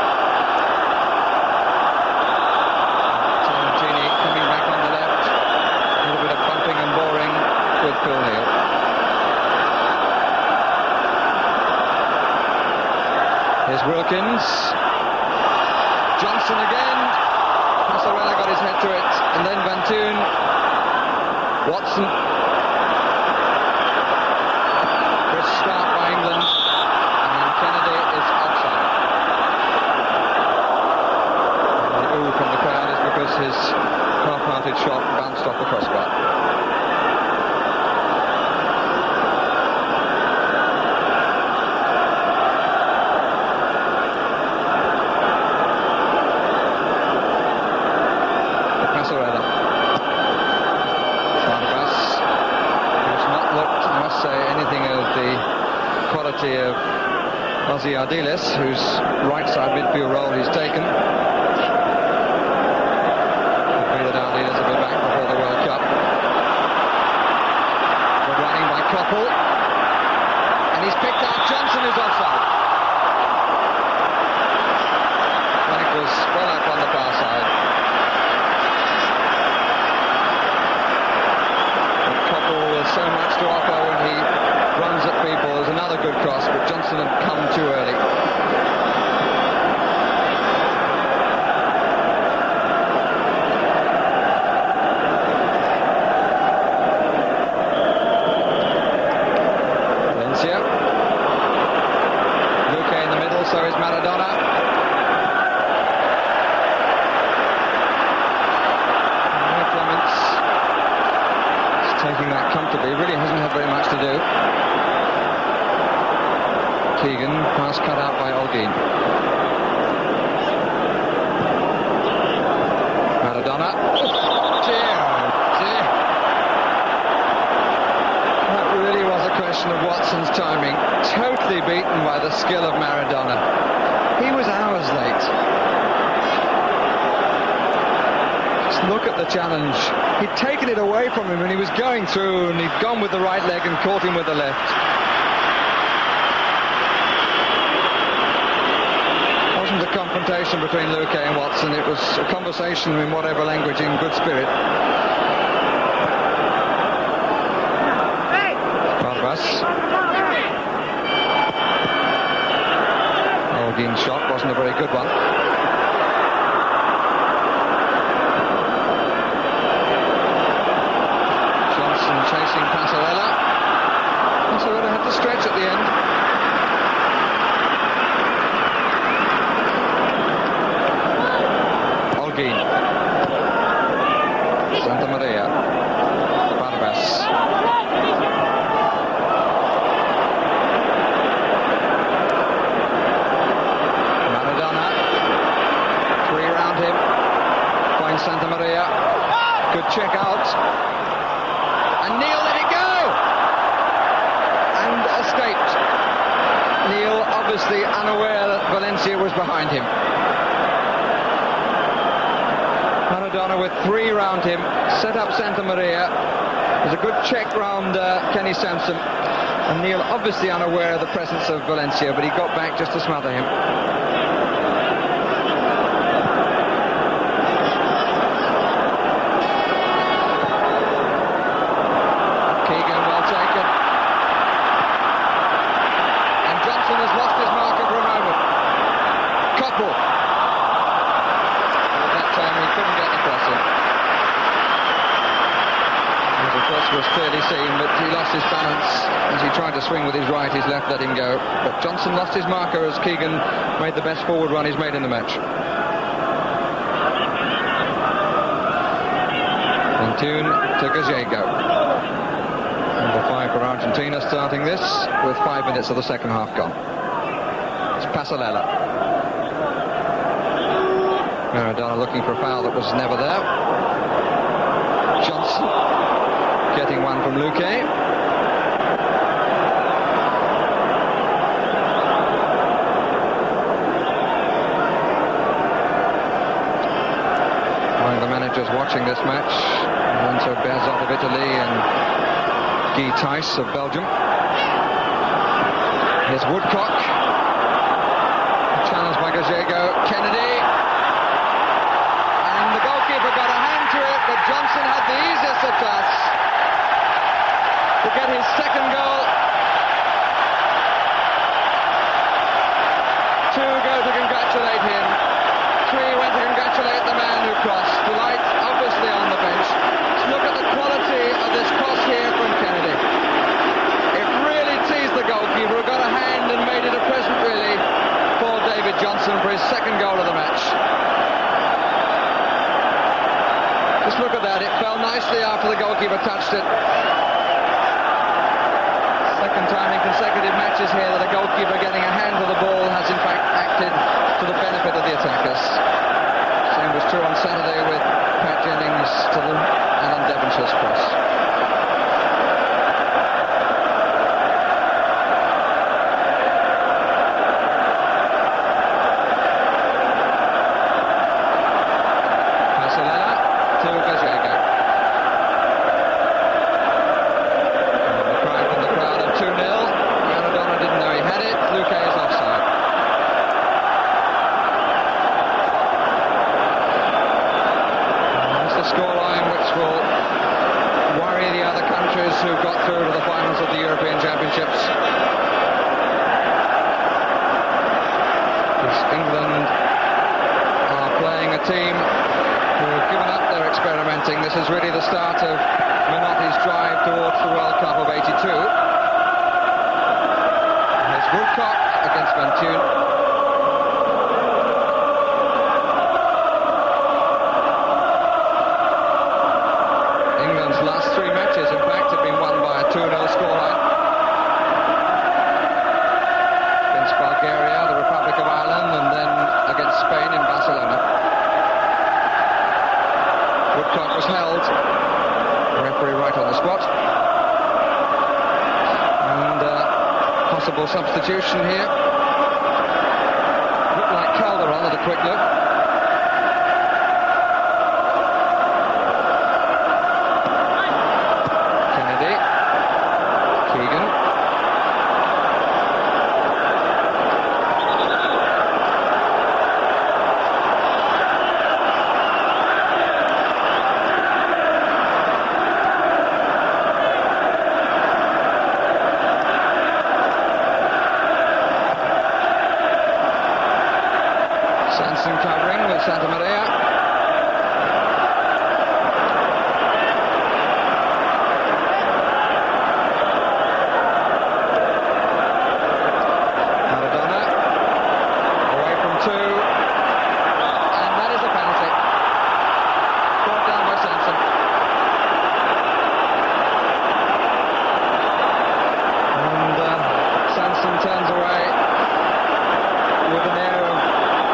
Tarantini coming back on the left. A little bit of bumping and boring with Phil Neal. Here's Wilkins. Johnson again. Passarella got his head to it. And then Van Toon. Watson. Good start by England. And Kennedy is offside. And the ooh from the crowd is because his half-hearted shot bounced off the crossbar. Of Ozzy Ardiles, whose right side midfield role he's taken. Could be that Ardiles will be back before the World Cup. Good running by Koppel, and he's picked out Johnson, who's offside. Flag was well up on the far side. But Koppel with so much to offer when he runs at people. There's another good cross, but Johnson had come too early. Valencia. Luque in the middle, so is Maradona. Clements is taking that comfortably. Really hasn't had very much to do. Keegan, pass cut out by Olguin. Maradona. Oh, dear. That really was a question of Watson's timing. Totally beaten by the skill of Maradona. He was hours late. Just look at the challenge. He'd taken it away from him and he was going through, and he'd gone with the right leg and caught him with the left. A confrontation between Luque and Watson. It was a conversation in whatever language, in good spirit. Barbas. Olguin's shot wasn't a very good one. Johnson chasing Passarella. Passarella had to stretch at the end. Santa Maria. Barbas. Maradona. Three around him. Finds Santa Maria. Good check out. And Neal let it go! And escaped. Neal obviously unaware that Valencia was behind him. Maradona with three round him, set up Santa Maria. There's a good check round Kenny Sansom, and Neal obviously unaware of the presence of Valencia, but he got back just to smother him. Keegan well taken, and Johnson has lost his marker for a moment. Koppel. He couldn't get the cross in. The cross was clearly seen, but he lost his balance as he tried to swing with his right. His left let him go. But Johnson lost his marker as Keegan made the best forward run he's made in the match. Van Toon to Gallego. Number 5 for Argentina starting this with 5 minutes of the second half gone. It's Passarella. Maradona looking for a foul that was never there. Johnson getting one from Luque. One of the managers watching this match, Lorenzo Berzot of Italy and Guy Thys of Belgium. Here's Woodcock. Challenged by Gallego. Kennedy. And the goalkeeper got a hand to it, but Johnson had the easiest of tasks to get his second goal. Two go to congratulate him. Three went to congratulate the man who crossed. Delight obviously on the bench. Let's look at the quality of this cross here from Kennedy. It really teased the goalkeeper, who got a hand and made it a present really for David Johnson for his second goal of the match. Just look at that, it fell nicely after the goalkeeper touched it. Second time in consecutive matches here that a goalkeeper getting a hand to the ball has in fact acted to the benefit of the attackers. Same was true on Saturday with Pat Jennings to the Alan Devonshire's cross. Who got through to the finals of the European Championships. Because England are playing a team who have given up their experimenting. This is really the start of Minotti's drive towards the World Cup of '82. Here's Woodcock against Bentune. Last three matches, in fact, have been won by a 2-0 scoreline. Against Bulgaria, the Republic of Ireland, and then against Spain in Barcelona. Woodcock was held. The referee right on the spot. And possible substitution here. Looked like Calderon at a quick look. Covering with Santa Maria. Maradona away from two, and that is a penalty. Brought down by Sanson. And Sanson turns away with an air of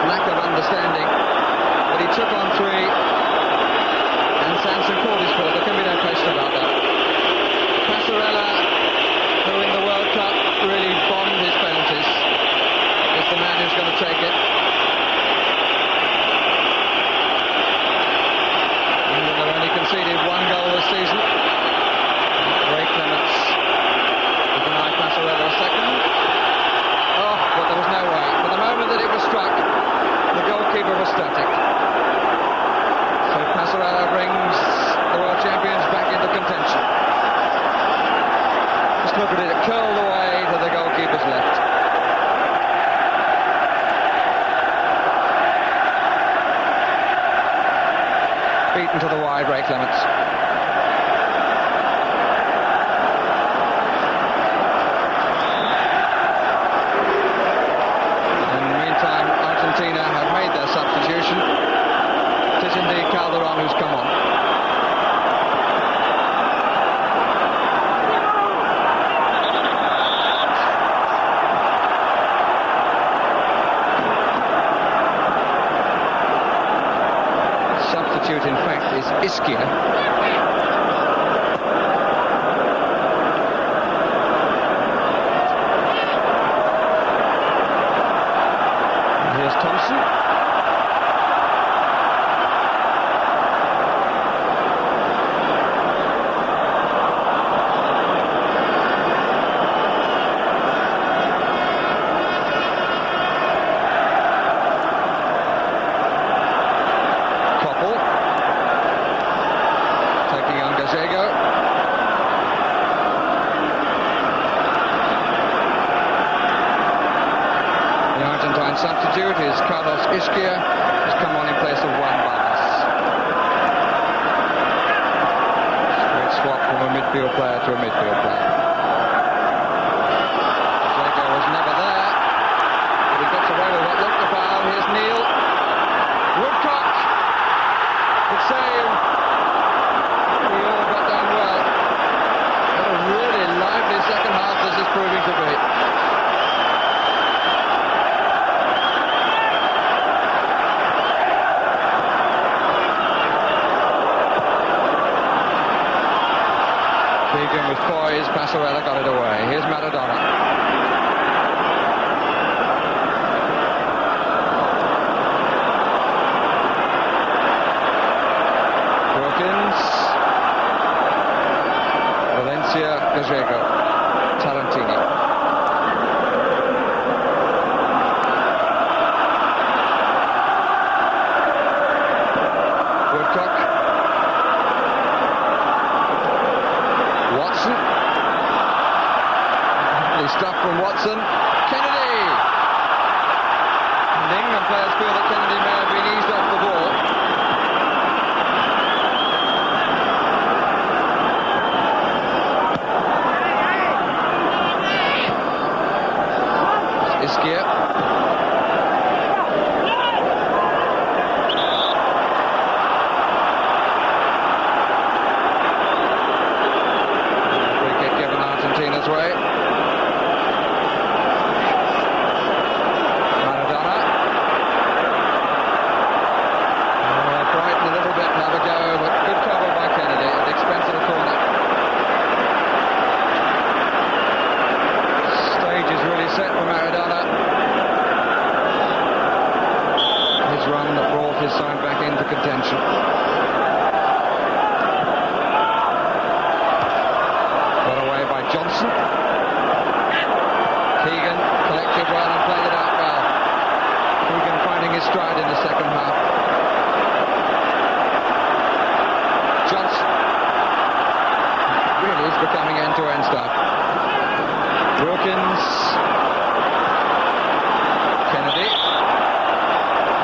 lack of understanding, but he took on three, and Sanson called his fault. There can be no question about that. Passarella, who in the World Cup really bombed his penalties, is the man who's going to take it. England have only conceded one goal this season. Ray Clements to deny Passarella a second. Oh, but there was no way. For the moment that it was struck, the goalkeeper was static. So Passarella brings the world champions back into contention. Just look at it, it curled away to the goalkeeper's left. Beaten to the wide, Ray Clements. Argentina have made their substitution. It is indeed Calderon who's come on. Substitute, in fact, is Ischia. Thompson. to a midfield player. Jago was never there, but he gets away with what looked a foul. Here's Neil. Woodcock. Good save. We all got down well. What a really lively second half this is proving to be. Keegan was poised, Passarella got it away. Here's Maradona. Wilkins. Valencia, Gallego. Tarantini. Woodcock. Watson. Lovely stuff from Watson. Kennedy. And England players feel that Kennedy may have been eased off the ball. Iskia. Argentina's way. Maradona. Brighton a little bit, have a go, but good cover by Kennedy at the expense of the corner. Stage is really set for Maradona. His run that brought his side back into contention. Johnson. Keegan collected well and played it out well. Keegan finding his stride in the second half. Johnson. Really is becoming end-to-end stuff. Wilkins. Kennedy.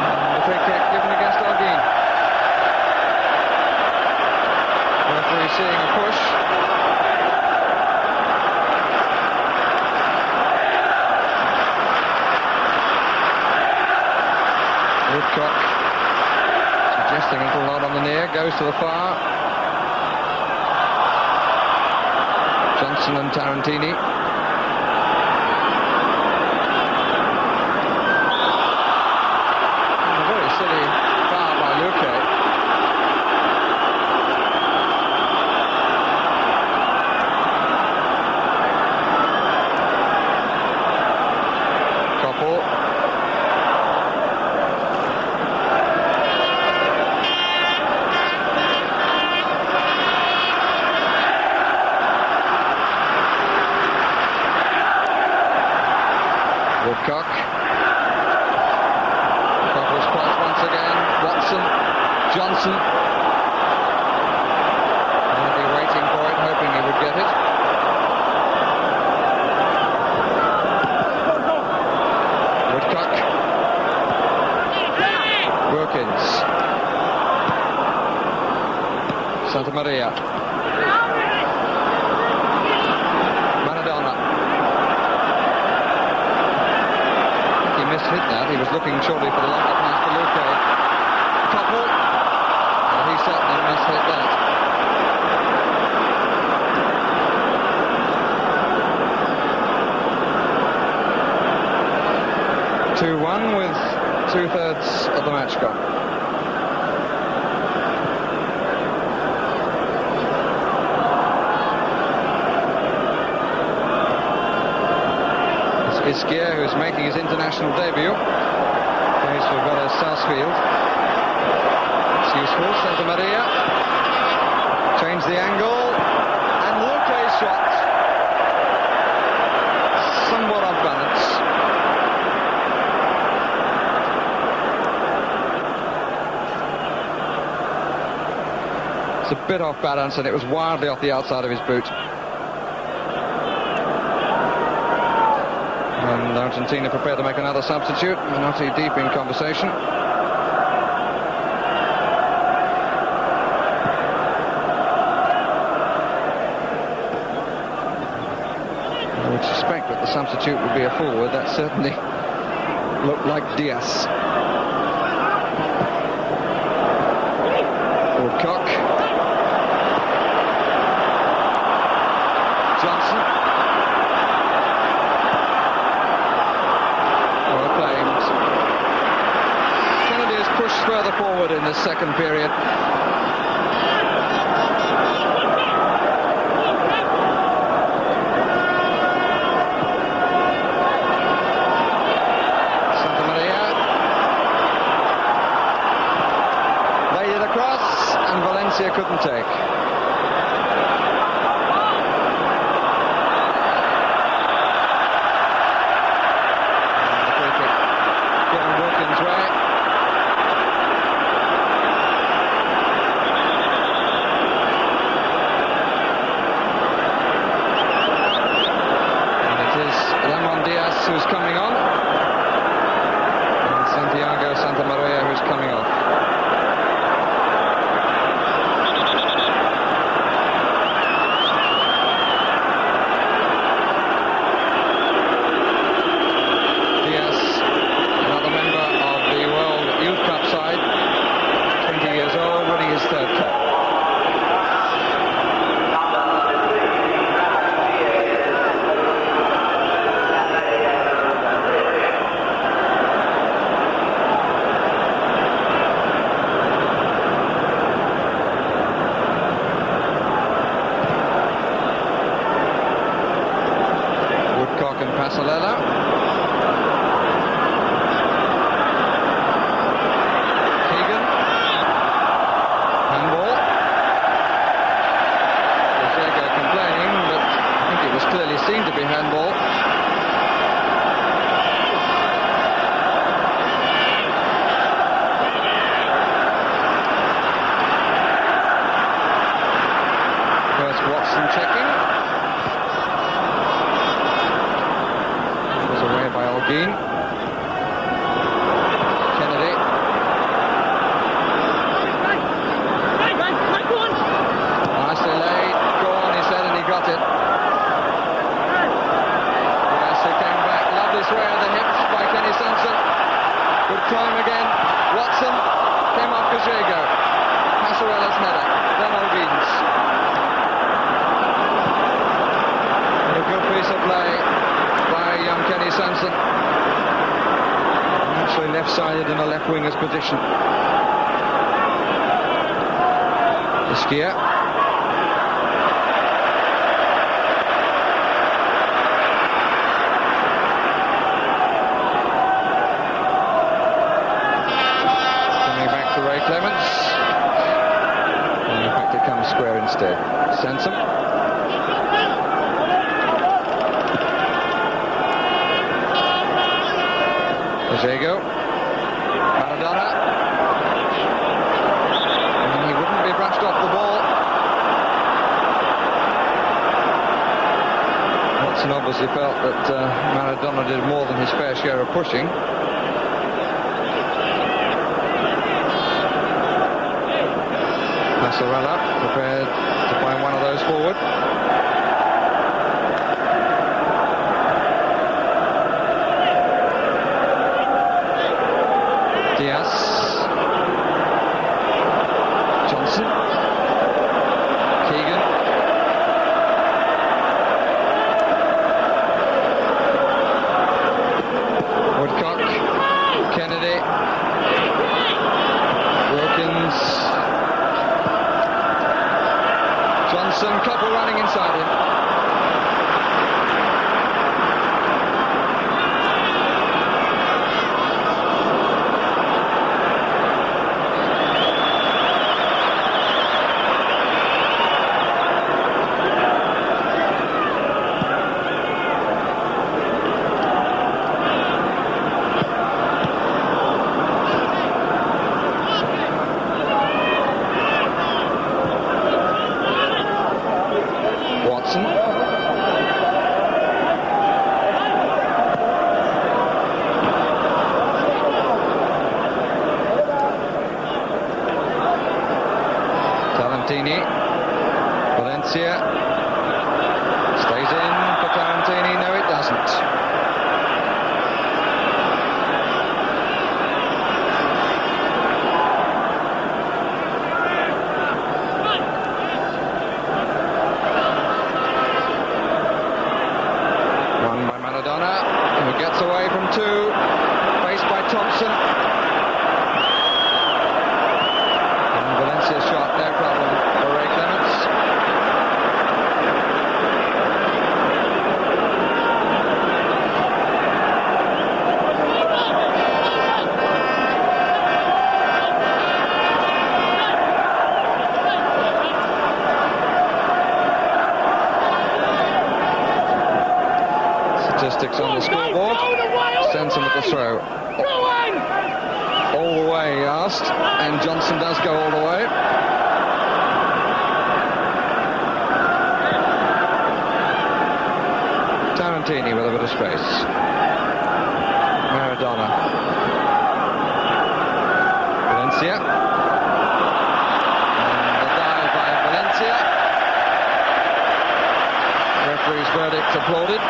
And the free kick given against Alguin. Referee seeing a push. Woodcock suggesting a little nod on the near, goes to the far. Johnson and Tarantini. A very silly foul by Luque. Koppel. Woodcock. Koppel's cross once again. Watson. Johnson. He'll be waiting for it, hoping he would get it. Woodcock. Wilkins. Santa Maria. Maradona. Hit that. He was looking shortly for the longer pass to Luque. Koppel. Well, he certainly mishit that. (2-1) with 2/3 of the match gone. Iskia, who's making his international debut, plays for Vélez Sarsfield. It's useful. Santa Maria. Change the angle. And Luque's shot. Somewhat off balance. It's a bit off balance, and it was wildly off the outside of his boot. And Argentina prepared to make another substitute. Menotti deep in conversation. substitute would be a forward. That certainly looked like Diaz. Woodcock. Johnson. Well claimed. Kennedy is pushed further forward in this second period. Couldn't take. And the free kick given Wilkins' way. And it is Ramon Diaz who's coming on, and Santiago Santamaria who's coming off. Left-sided in a left winger's position. Ischia. Coming back to Ray Clements. And in fact it comes square instead. Sansom. Diego. Maradona. And he wouldn't be brushed off the ball. Watson obviously felt that Maradona did more than his fair share of pushing. Passarella prepared to find one of those forward. Diaz. Johnson. Keegan. Woodcock. Kennedy. Wilkins. Johnson. Couple running inside him. Valencia stays in for Tarantini. No, it doesn't. marks on the scoreboard. Sends him at the throw. All the way, he asked, and Johnson does go all the way. Tarantini with a bit of space. Maradona. Valencia. And the dive by Valencia. Referee's verdict applauded.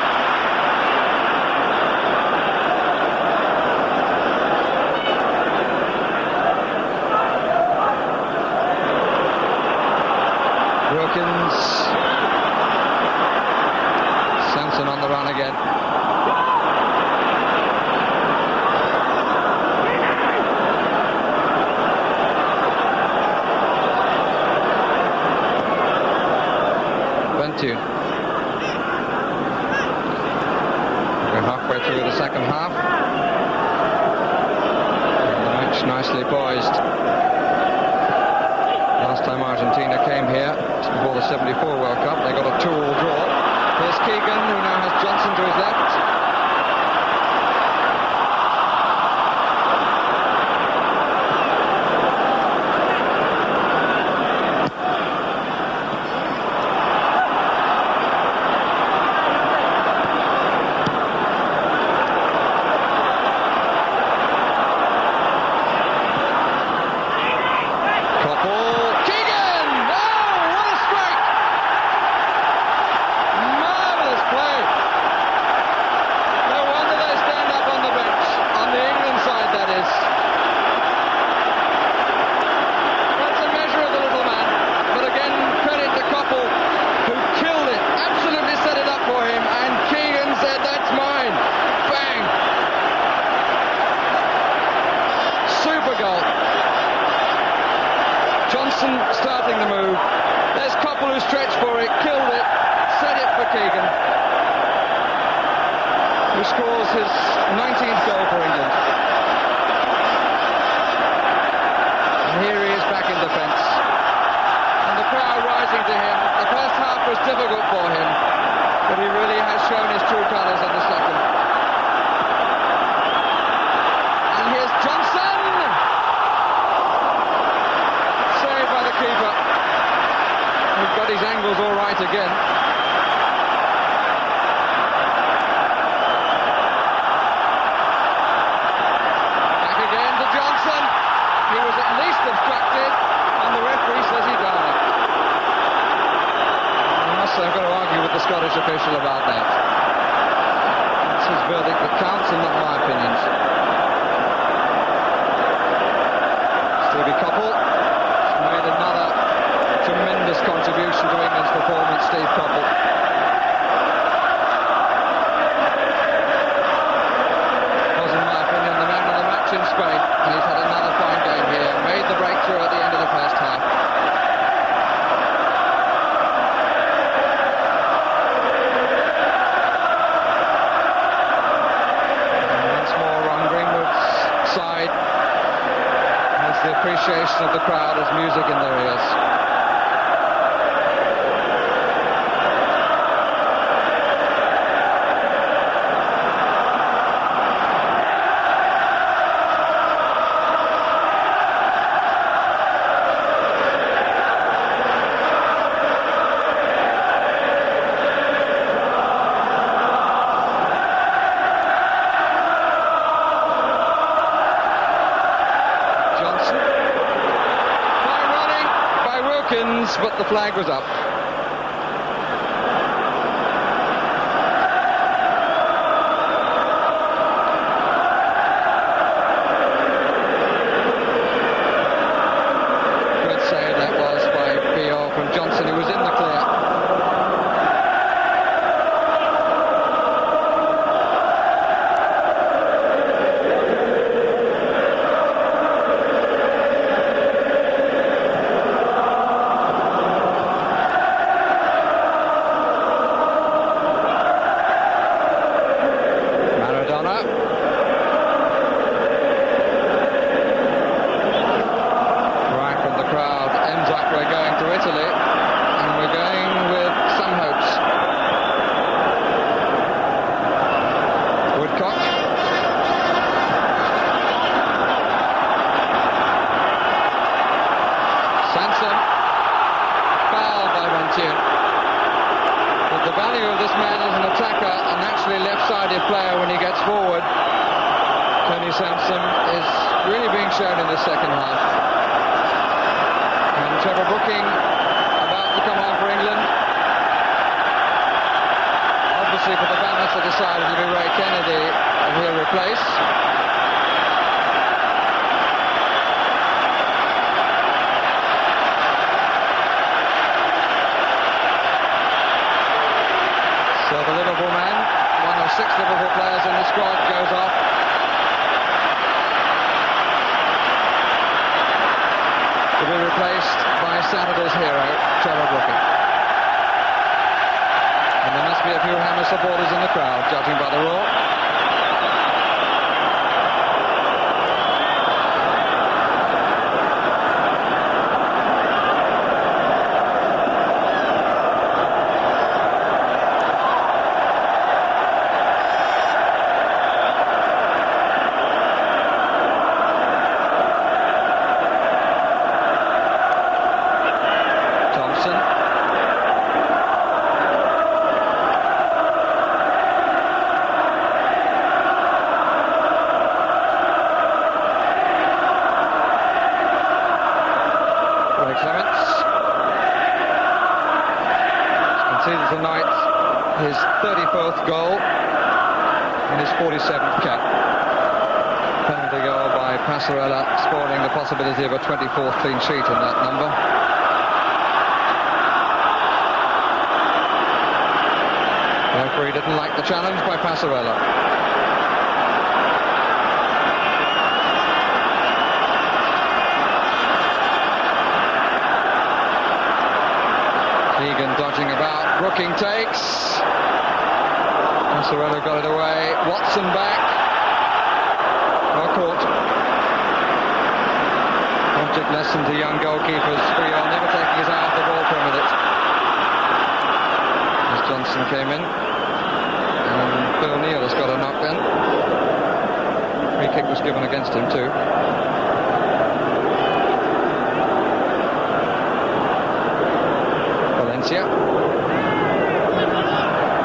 Wilkins. Sampson on the run again. Ventu. We're halfway through the second half. And the match nicely poised. Last time Argentina came here, before the 74 World Cup, they got a 2-2 draw. Here's Keegan, who now has Johnson to his left. Starting the move. There's Koppel who stretched for it, killed it, set it for Keegan, who scores his 19th goal for England. And here he is back in defence. And the crowd rising to him. The first half was difficult for him, but he really has shown his true colours in the second. And here's Johnson! Keeper. He's got his angles all right again. Back again to Johnson. He was at least obstructed, and the referee says he died. I must say, I've got to argue with the Scottish official about that. It's his verdict that counts and not my opinions. Stevie Koppel made another tremendous contribution to England's performance, Steve Koppel. Was, in my opinion, the man of the match in Spain, and he's had another fine game here. Made the breakthrough at the end of the first half. And once more on Greenwood's side. The appreciation of the crowd as music in their ears. But the flag was up. Good save that was by P.O. from Johnson, who was in the clear. Trevor Brooking about to come on for England. Obviously for the balance of the side it'll be Ray Kennedy and he'll replace. So the Liverpool man, one of 6 Liverpool players in the squad, goes off. To be replaced by Saturday's hero, Trevor Brooking. And there must be a few Hammer supporters in the crowd, judging by the roar. Tonight his 34th goal and his 47th cap. Penalty goal by Passarella, spoiling the possibility of a 24th clean sheet in that number. The referee didn't like the challenge by Passarella. Keegan dodging about, Brooking takes. Passarella got it away, Watson back. Well caught. Object lesson to young goalkeepers, Friol never taking his eye off the ball for a minute. As Johnson came in. And Phil Neal has got a knock then. Free kick was given against him too.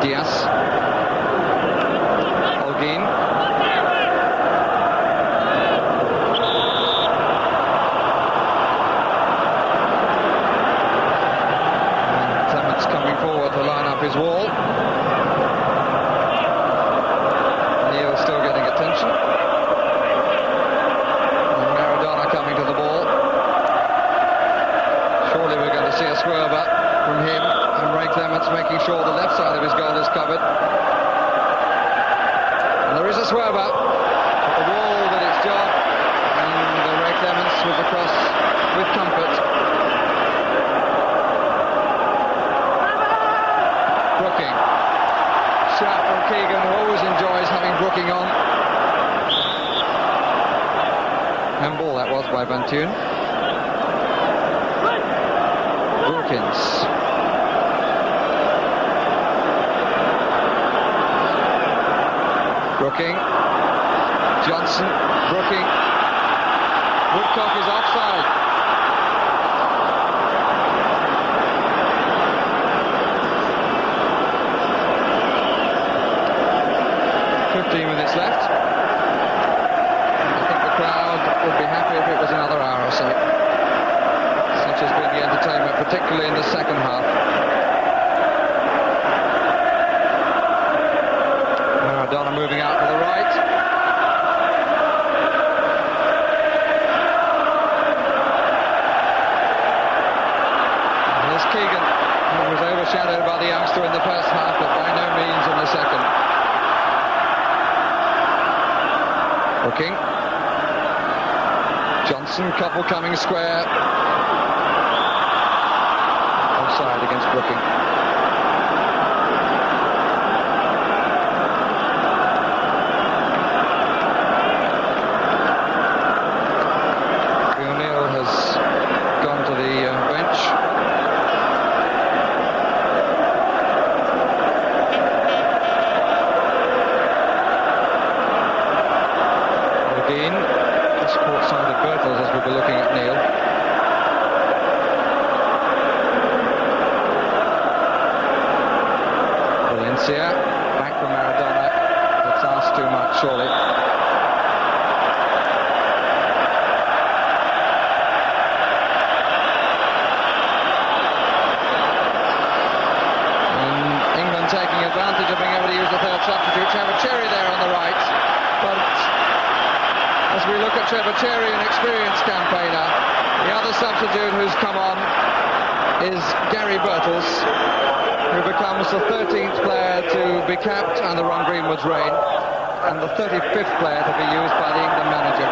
Diaz, Holguin, Clement's coming forward to line up his wall. Neil still getting attention. And Maradona coming to the ball. Surely we're going to see a swerve up from him, and Ray Clements making sure the left side of his goal is covered. And there is a swerve up, but the wall did its job, and Ray Clements was across with comfort. Brooking. Shout from Keegan, who always enjoys having Brooking on. Handball that was by Van Thun. Wilkins. Brooking, Johnson, Brooking, Woodcock is offside. Minutes left. I think the crowd would be happy if it was another hour or so. Such has been the entertainment, particularly in the second half. Maradona moving out to the right. And here's Keegan, who was overshadowed by the youngster in the first half, but by no means in the second. Brooking. Johnson, couple coming square. Offside against Brooking. O'Neill has gone to the bench. Again, this court-side of Bertels as we'll be looking at Neil. for Cherry, an experienced campaigner. The other substitute who's come on is Gary Birtles, who becomes the 13th player to be capped under Ron Greenwood's reign and the 35th player to be used by the England manager.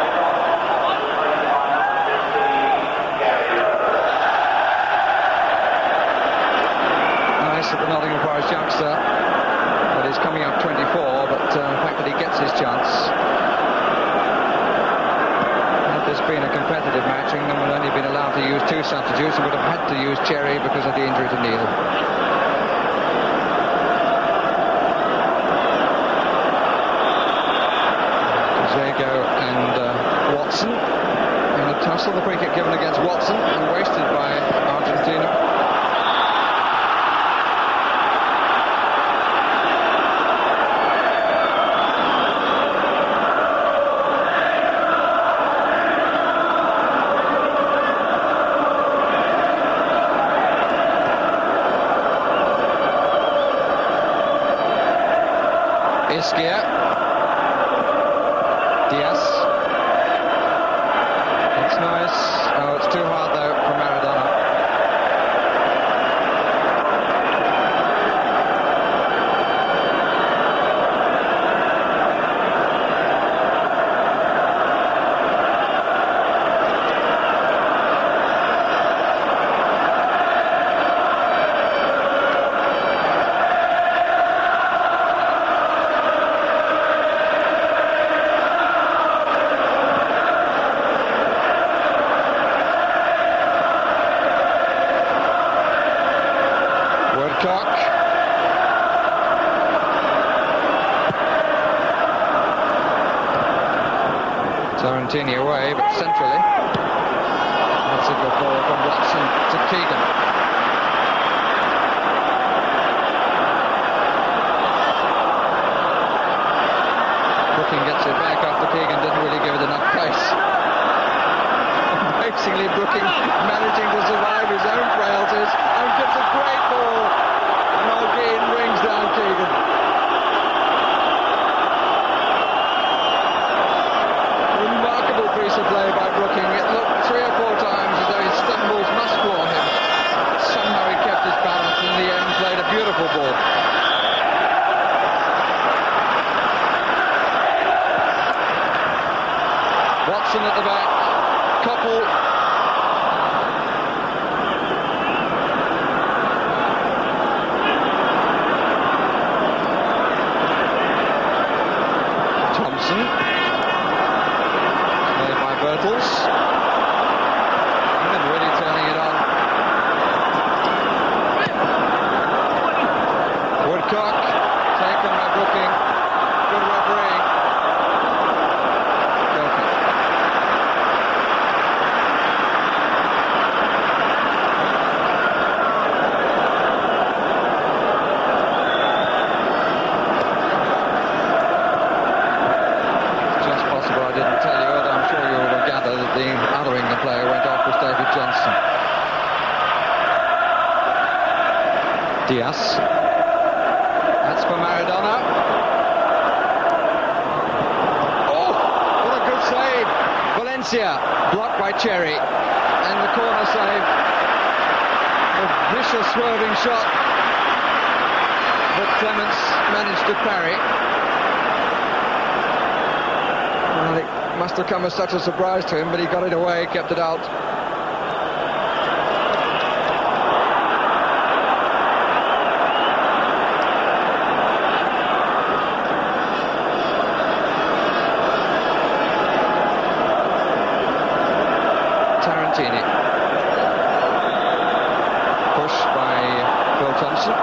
Nice at the Nottingham Forest youngster, but he's coming up 24, but the fact that he gets his chance. Had this been a competitive match, England would only been allowed to use 2 substitutes and would have had to use Cherry because of the injury to Neil. And Watson in a tussle. The free kick given against Watson and wasted by Argentina. Iskia. Diaz. It's nice. Oh, it's too hard though for Maradona. Argentina away, but centrally. That's a good ball from Watson to Keegan. Brooking gets it back after Keegan didn't really give it enough pace. Amazingly, Brooking managing to survive his own frailties and gives a great ball. Mulgeen brings down Keegan. Piece of play by Brooking. It looked 3 or 4 times as though his stumbles must floor him. Somehow he kept his balance and in the end played a beautiful ball. Watson at the back. Koppel. Thompson. Birtles. And really turning it on. Woodcock taken by Brooking. Good refereeing. The other England player went off was David Johnson. Diaz. That's for Maradona. Oh, what a good save. Valencia blocked by Cherry. And the corner save. A vicious swerving shot. But Clements managed to parry. Well, it must have come as such a surprise to him, but he got it away, kept it out. Tarantini. Push by Phil Thompson.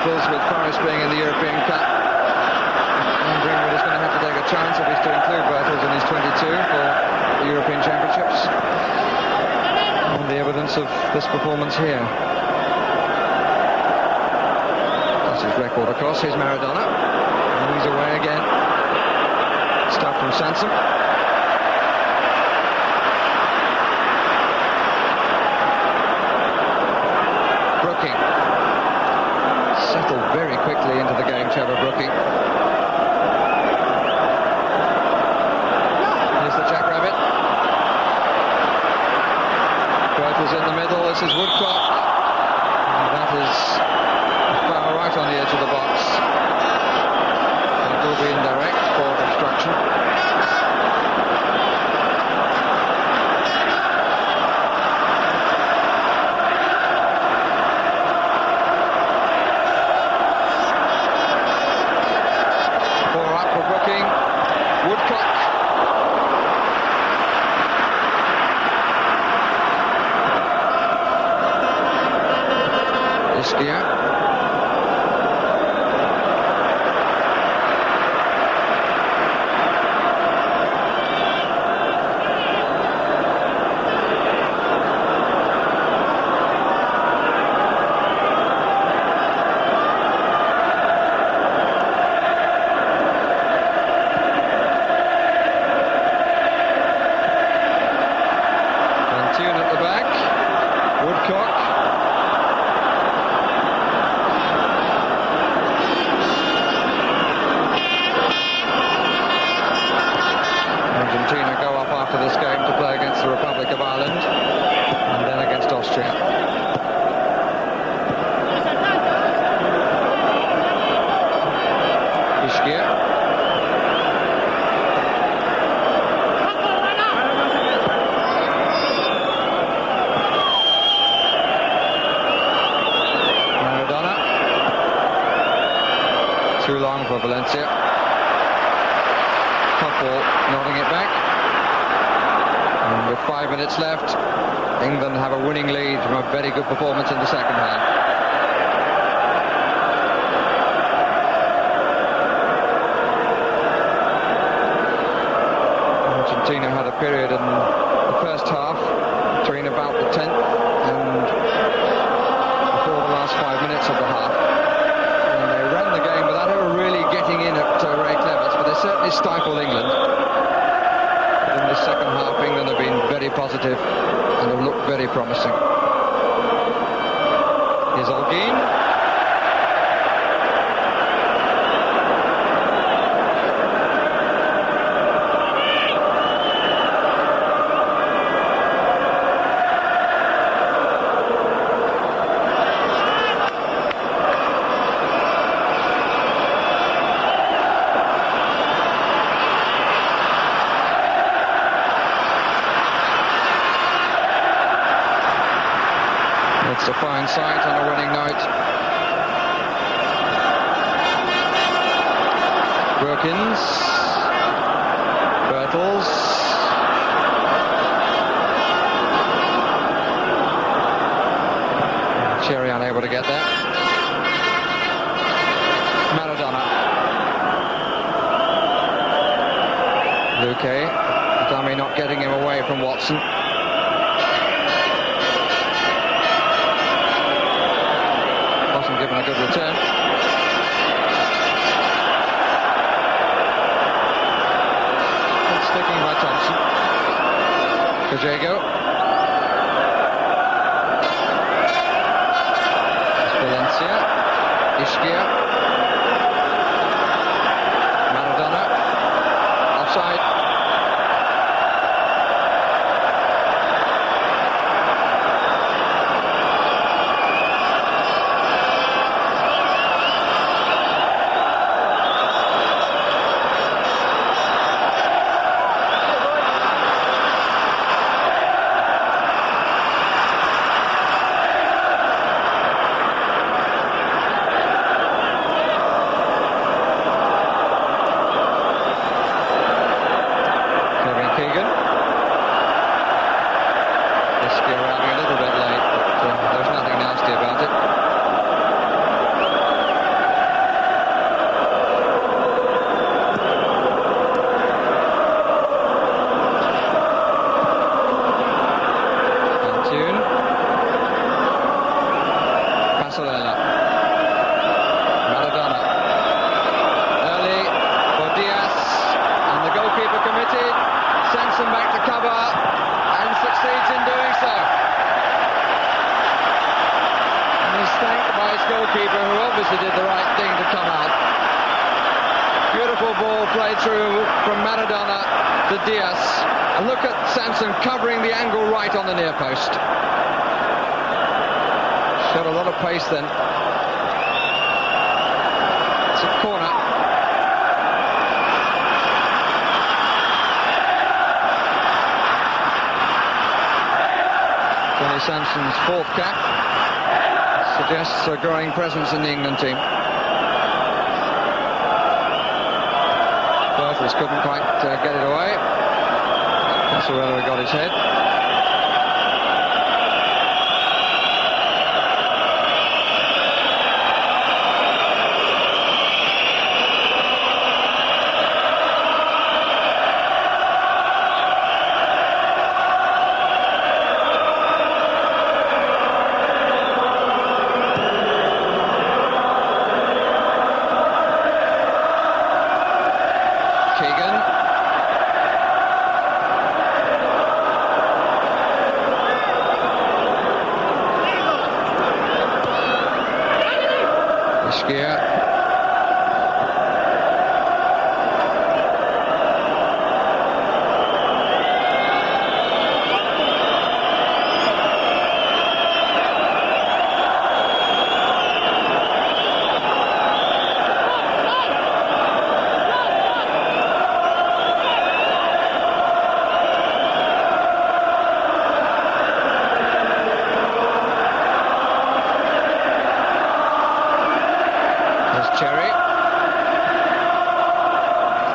titles, with Paris being in the European Cup. And Greenwood is going to have to take a chance if he's to include Bertels in his 22 for the European Championships. And the evidence of this performance here. That's his record, of course. Here's Maradona. And he's away again. Stuff from Sansom. Brooking. Settled very quickly into the game, Trevor Brooking. Here's the jackrabbit. Bertels in the middle. This is Woodcock. And that is a foul right on the edge of the box. It will be indirect for obstruction. Argentina go up after this game to play against the Republic of Ireland and then against Austria. Ishkia. Maradona. Too long for Valencia. Nodding it back. And with 5 minutes left, England have a winning lead from a very good performance in the second half. Argentina had a period in the first half between about the 10th and before the last 5 minutes of the half. And they ran the game without ever really getting in at Ray Clements, but they certainly stifled England. In the second half, England have been very positive and have looked very promising. Here's Holguin. It's a fine sight on a winning night. Wilkins, Bertels, Cherry unable to get there. Maradona, Luque, dummy not getting him away from Watson. Given a good return. And sticking by Thompson. Kajego. Valencia. Ishkia. Maradona. Offside. ball played through from Maradona to Diaz. And look at Sanson covering the angle right on the near post. Showed a lot of pace then. It's a corner. Johnny Sanson's fourth cap suggests a growing presence in the England team. Bertels couldn't quite get it away. Casorella got his head.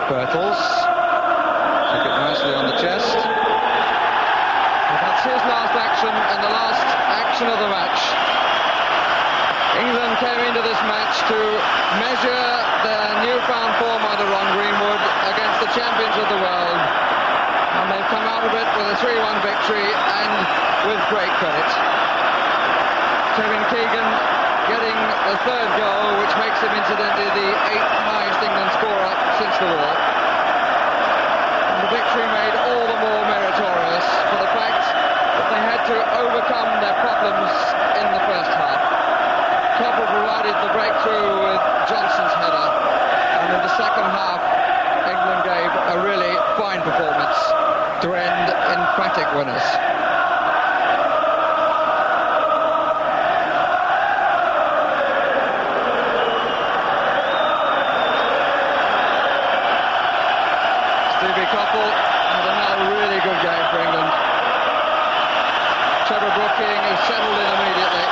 Bertels took it nicely on the chest. But that's his last action and the last action of the match. England came into this match to measure their newfound form under Ron Greenwood against the champions of the world, and they've come out of it with a 3-1 victory and with great credit. Kevin Keegan getting the third goal, which makes him incidentally the 8th highest England scorer since the war. And the victory made all the more meritorious for the fact that they had to overcome their problems in the first half. Topple provided the breakthrough with Johnson's header, and in the second half England gave a really fine performance to end emphatic winners. Couple had another really good game for England. Trevor Brooking is settled in immediately.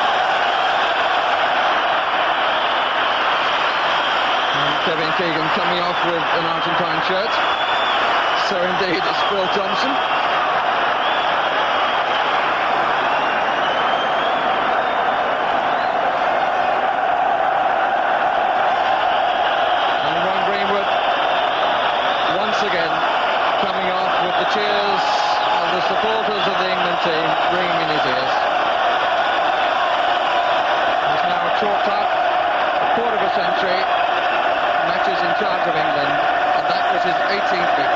And Kevin Keegan coming off with an Argentine shirt. So indeed it's Phil Thompson. And Ron Greenwood once again coming off with the cheers of the supporters of the England team ringing in his ears. He's now chalked up a quarter of a century, matches in charge of England, and that was his 18th victory.